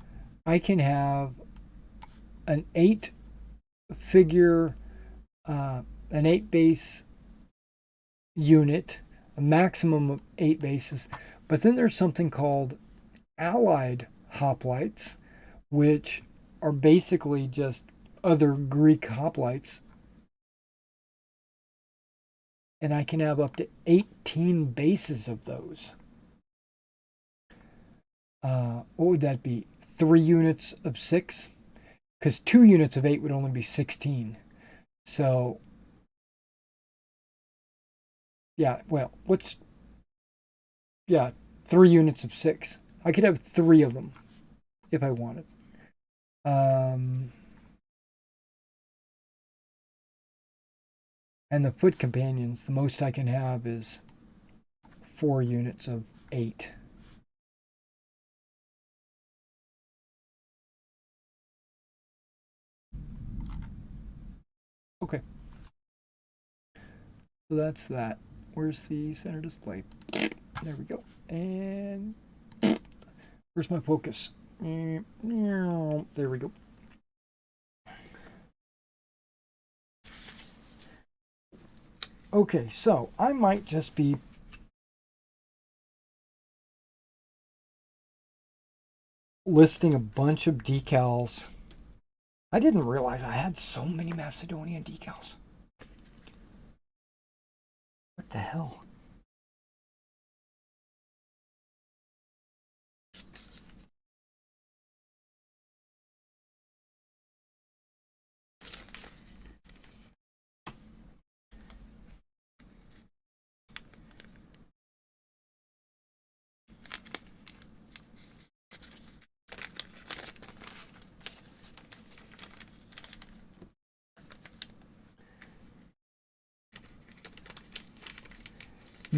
I can have an 8 figure, an 8 base unit, a maximum of 8 bases. But then there's something called allied hoplites, which are basically just other Greek hoplites. And I can have up to 18 bases of those. What would that be? 3 units of 6? Because 2 units of 8 would only be 16. So, yeah, well, 3 units of 6. I could have 3 of them if I wanted. And the foot companions, the most I can have is 4 units of 8. Okay. So that's that. Where's the center display? There we go. And where's my focus? There we go. Okay, so I might just be listing a bunch of decals. I didn't realize I had so many Macedonian decals. What the hell?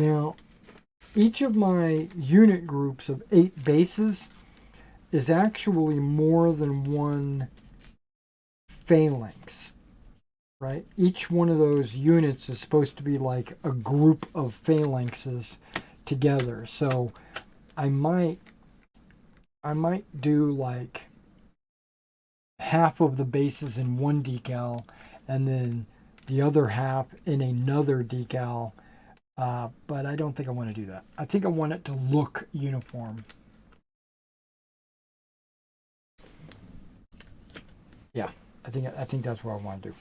Now, each of my unit groups of 8 bases is actually more than one phalanx, right? Each one of those units is supposed to be like a group of phalanxes together. So I might do like half of the bases in one decal and then the other half in another decal. But I don't think I want to do that. I think I want it to look uniform. Yeah, I think that's what I want to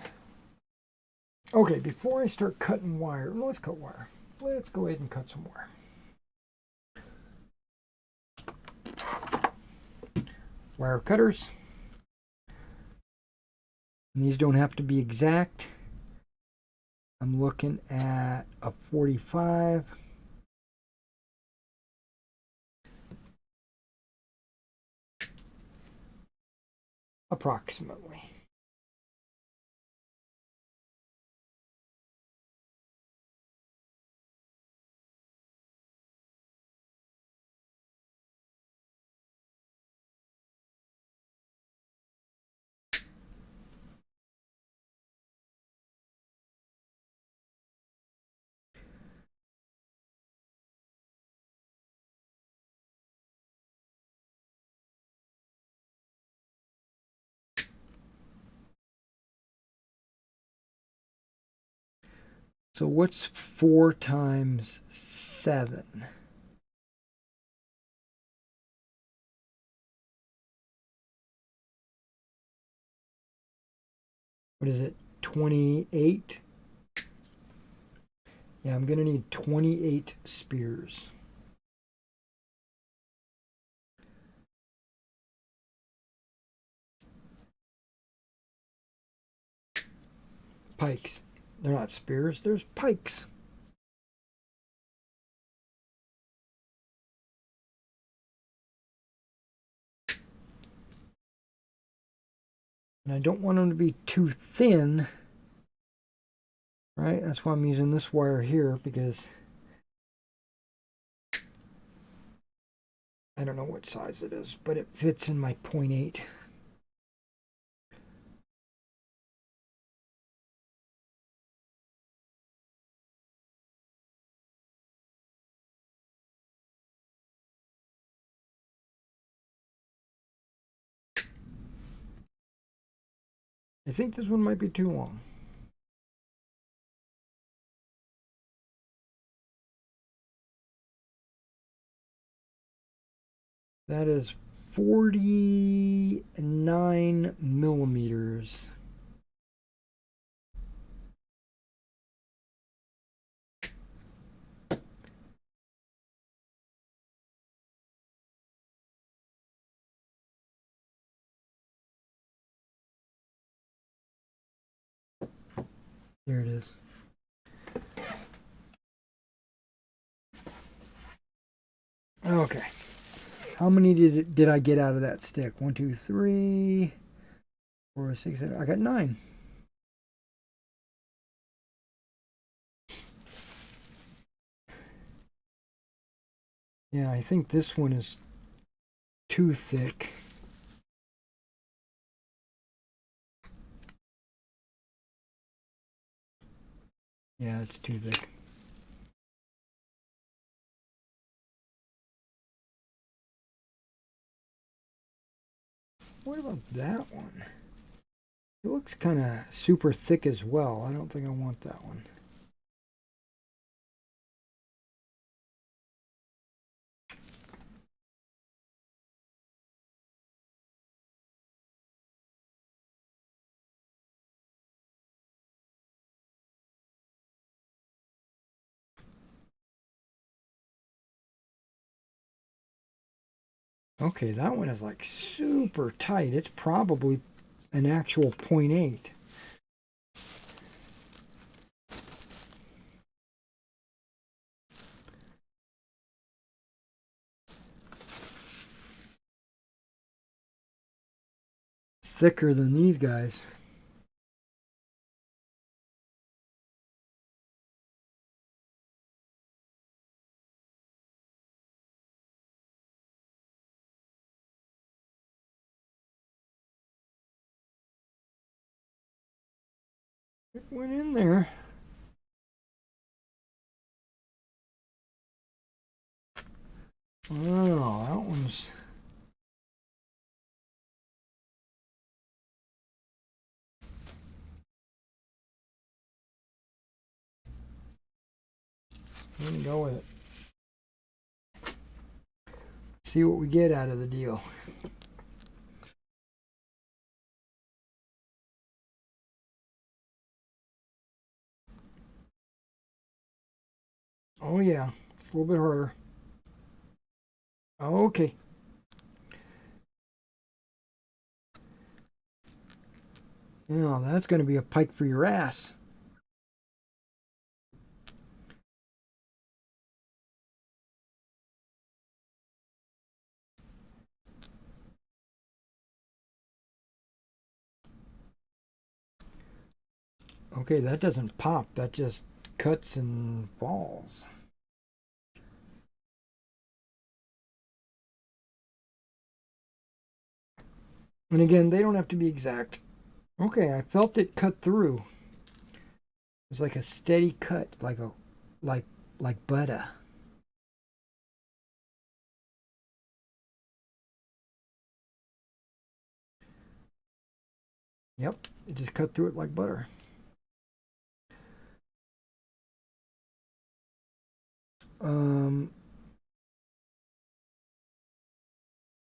do. Okay, before I start cutting wire, let's cut wire. Let's go ahead and cut some wire. Wire cutters. And these don't have to be exact. I'm looking at a 45. Approximately. So what's 4 times 7? What is it? 28? Yeah, I'm going to need 28 spears. Pikes. They're not spears, there's pikes. And I don't want them to be too thin, right? That's why I'm using this wire here, because I don't know what size it is, but it fits in my 0.8. I think this one might be too long. That is 49 millimeters. There it is. Okay. How many did I get out of that stick? 1, 2, 3, 4, 6, 7. I got 9. Yeah, I think this one is too thick. Yeah, it's too thick. What about that one? It looks kind of super thick as well. I don't think I want that one. Okay, that one is like super tight. It's probably an actual 0.8. It's thicker than these guys. It went in there. Oh, that one's... I'm gonna go with it. See what we get out of the deal. Oh yeah, it's a little bit harder. Okay. Now that's going to be a pike for your ass. Okay, that doesn't pop. That just cuts and falls. And again, they don't have to be exact. Okay, I felt it cut through. It was like a steady cut, like butter. Yep, it just cut through it like butter. I'm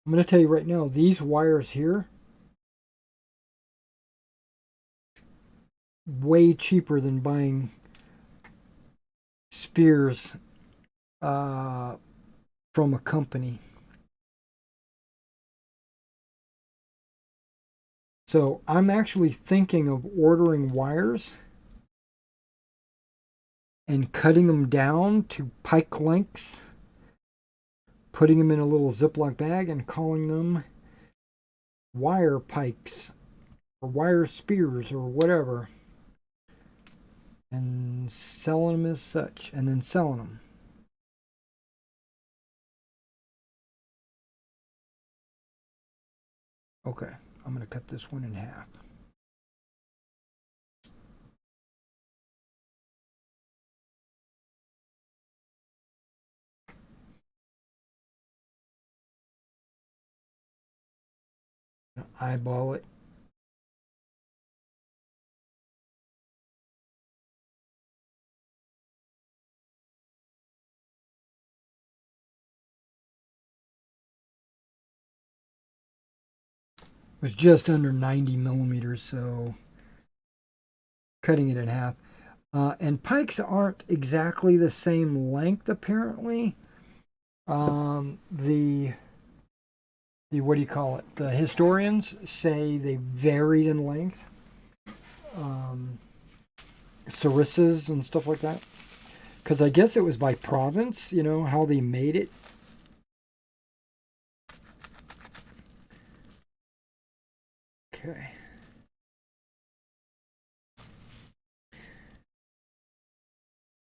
going to tell you right now, these wires here, way cheaper than buying spears from a company. So I'm actually thinking of ordering wires and cutting them down to pike lengths, putting them in a little Ziploc bag and calling them wire pikes or wire spears or whatever, and selling them as such, and then selling them. Okay, I'm going to cut this one in half. Eyeball it. It was just under 90 millimeters, so cutting it in half. And pikes aren't exactly the same length, apparently. The what do you call it? The historians say they varied in length. Sarissas and stuff like that. Because I guess it was by province, you know, how they made it. Okay.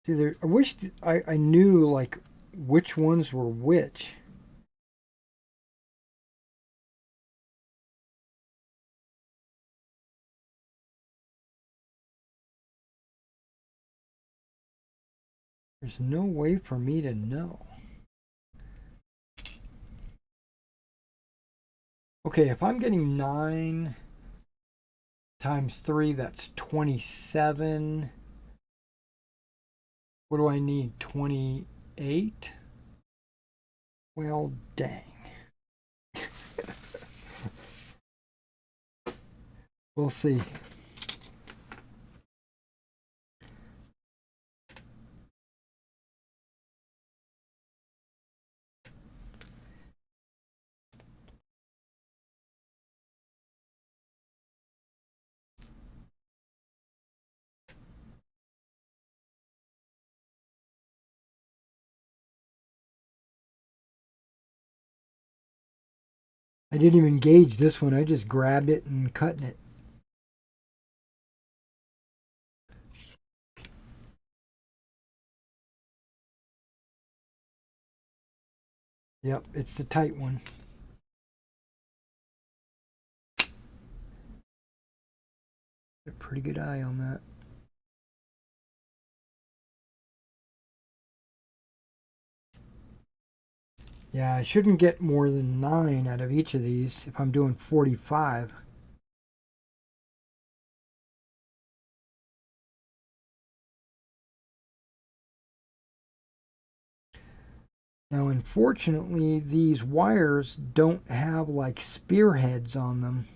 See, there. I wish I knew like which ones were which. There's no way for me to know. Okay, if I'm getting 9 times 3, that's 27. What do I need? 28? Well, dang. We'll see. I didn't even gauge this one. I just grabbed it and cutting it. Yep, it's the tight one. A pretty good eye on that. Yeah, I shouldn't get more than 9 out of each of these if I'm doing 45. Now, unfortunately, these wires don't have like spearheads on them.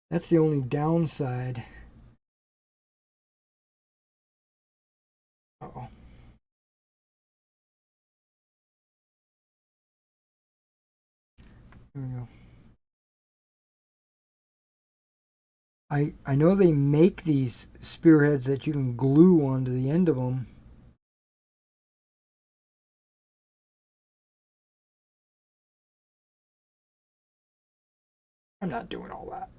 That's the only downside. Uh-oh. There we go. I know they make these spearheads that you can glue onto the end of them. I'm not doing all that.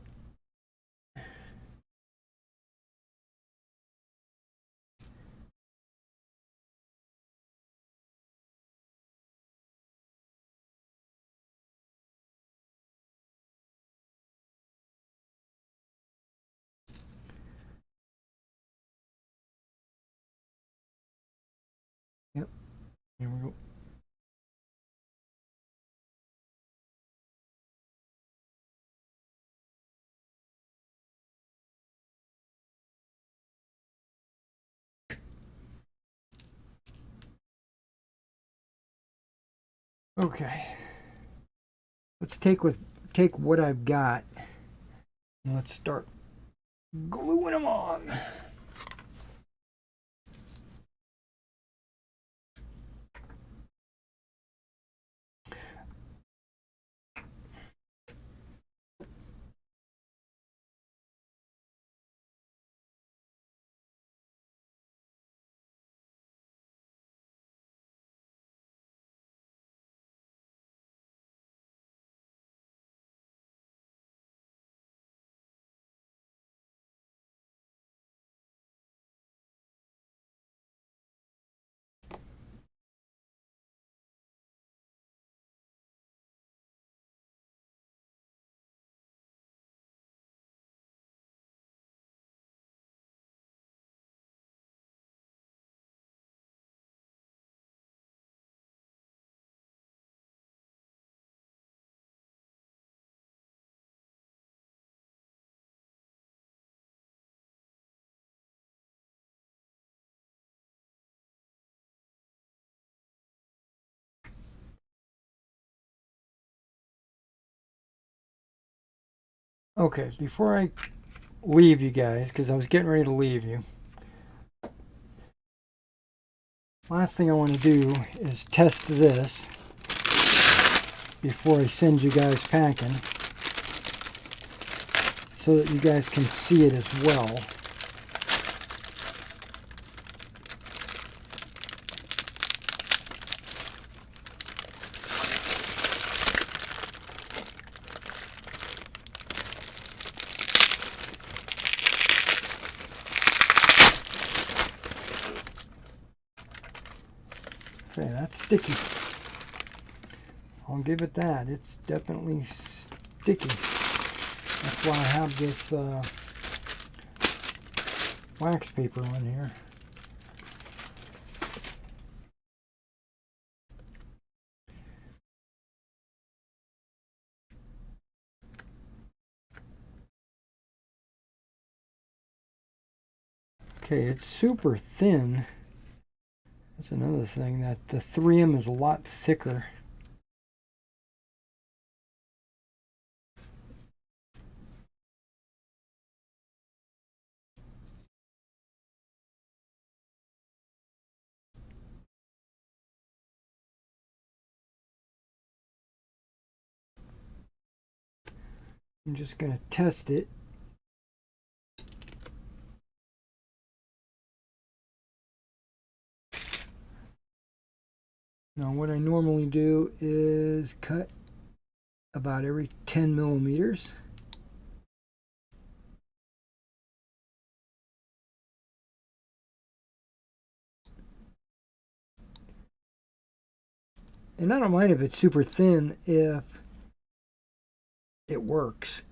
Yep, here we go. Okay, let's take what I've got and let's start gluing them on. Okay, before I leave you guys, because I was getting ready to leave you, last thing I want to do is test this before I send you guys packing so that you guys can see it as well. Okay, that's sticky. I'll give it that. It's definitely sticky. That's why I have this wax paper on here. Okay, it's super thin. That's another thing, that the 3M is a lot thicker. I'm just going to test it. Now what I normally do is cut about every 10 millimeters. And I don't mind if it's super thin if it works.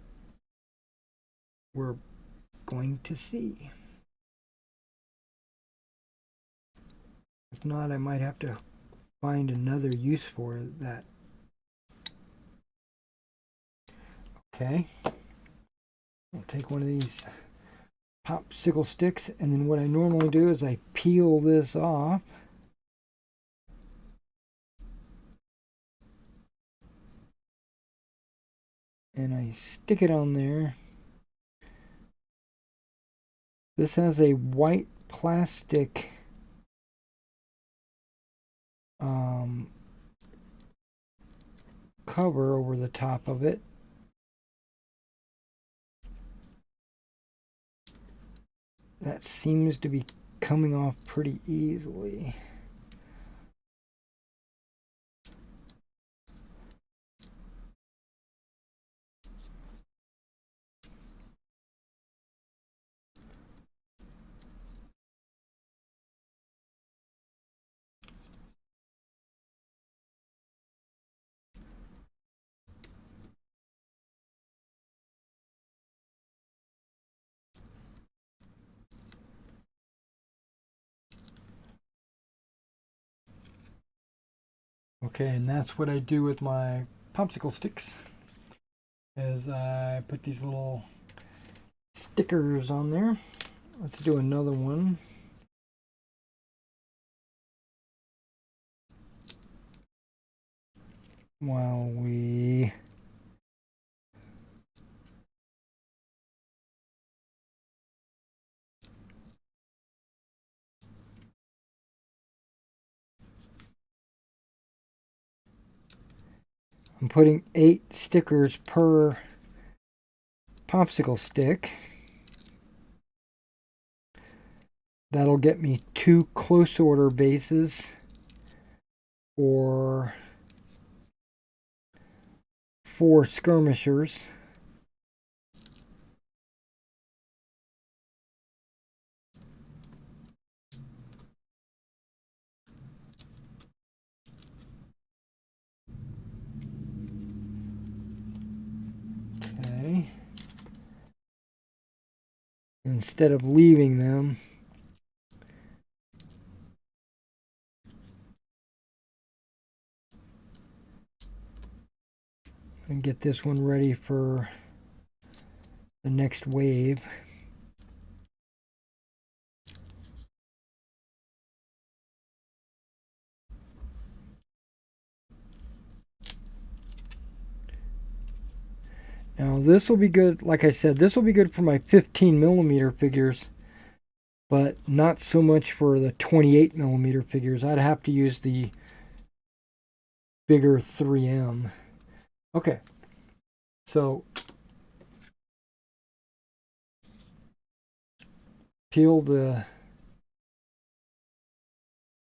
We're going to see. If not, I might have to find another use for that. Okay. I'll take one of these popsicle sticks, and then what I normally do is I peel this off. And I stick it on there. This has a white plastic cover over the top of it. That seems to be coming off pretty easily. Okay, and that's what I do with my popsicle sticks, is I put these little stickers on there. Let's do another one. While we I'm putting 8 stickers per popsicle stick. That'll get me 2 close order bases or 4 skirmishers. Okay. Instead of leaving them, and get this one ready for the next wave. Now this will be good, like I said, this will be good for my 15mm figures, but not so much for the 28mm figures. I'd have to use the bigger 3M. Okay, so peel the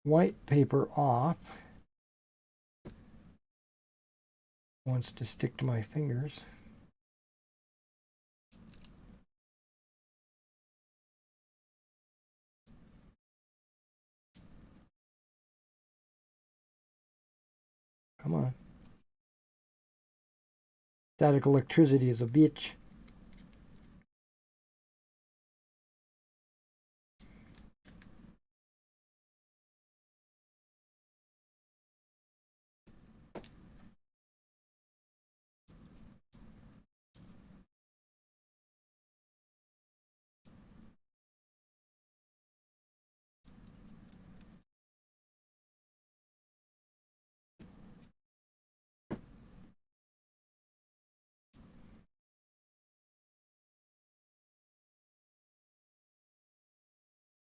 white paper off. Wants to stick to my fingers. Come on. Static electricity is a bitch.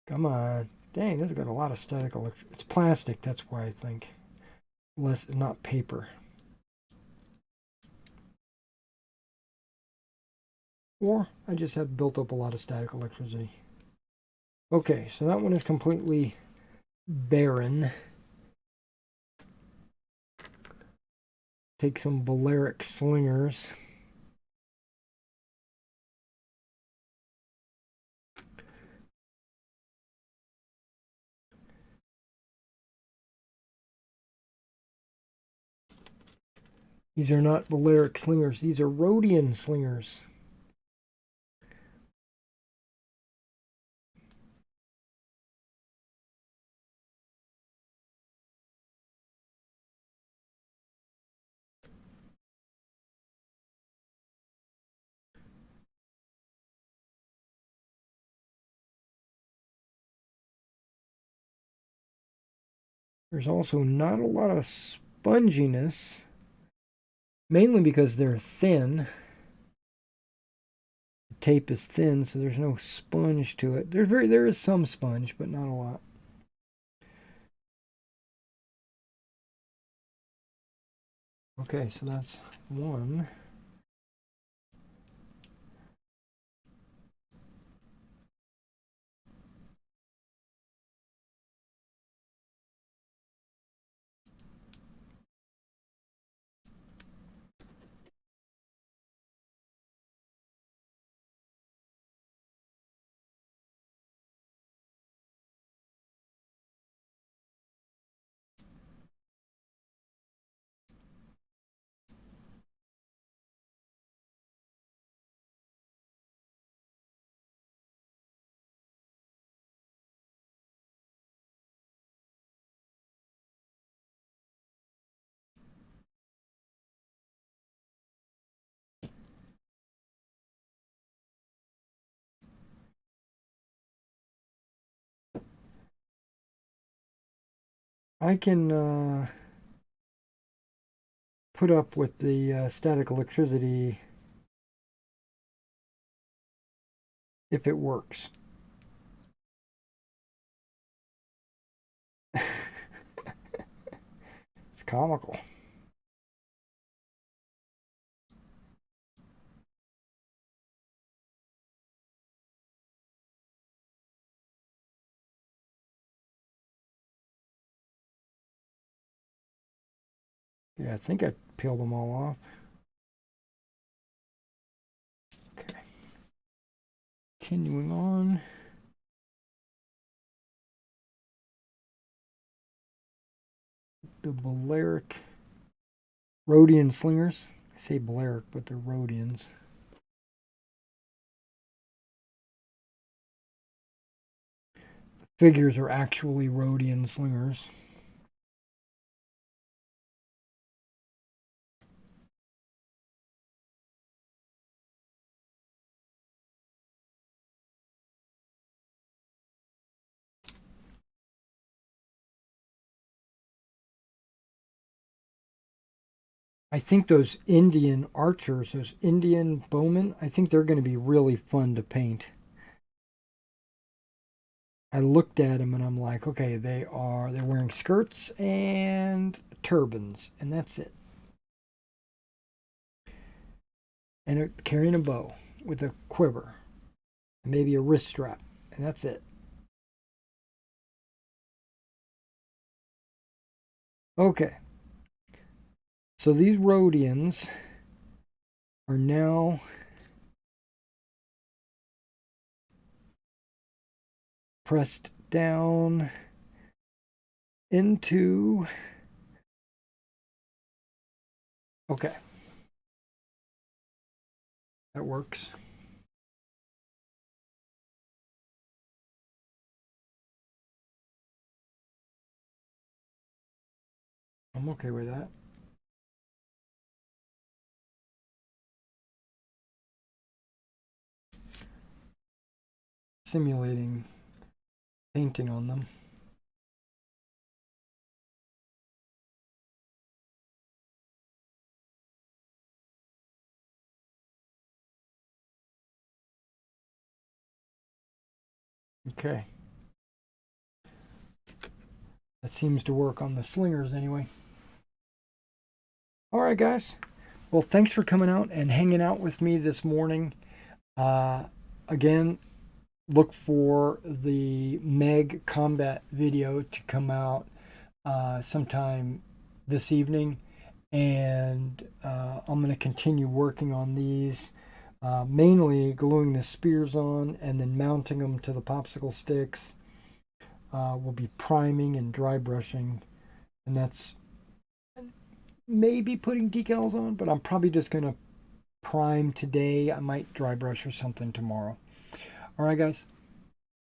Come on. Dang, this has got a lot of static electricity. It's plastic, that's why I think. Less, not paper. Or I just have built up a lot of static electricity. Okay, so that one is completely barren. Take some Balearic slingers. These are not Balearic slingers, these are Rhodian slingers. There's also not a lot of sponginess, mainly because they're thin. The tape is thin, so there's no sponge to it. There is some sponge, but not a lot. Okay, so that's one. I can put up with the static electricity if it works. It's comical. Yeah, I think I peeled them all off. Okay. Continuing on. The Balearic Rhodian slingers. I say Balearic, but they're Rhodians. The figures are actually Rhodian slingers. I think those Indian archers, those Indian bowmen, I think they're going to be really fun to paint. I looked at them and I'm like, okay, they're wearing skirts and turbans, and that's it. And they're carrying a bow with a quiver, and maybe a wrist strap, and that's it. Okay, so these Rhodians are now pressed down into. Okay, that works. I'm okay with that. Simulating painting on them. Okay. That seems to work on the slingers anyway. All right, guys. Well, thanks for coming out and hanging out with me this morning. Again, look for the Meg combat video to come out sometime this evening. And I'm going to continue working on these, mainly gluing the spears on and then mounting them to the popsicle sticks. We'll be priming and dry brushing, and that's maybe putting decals on, but I'm probably just going to prime today. I might dry brush or something tomorrow. All right, guys.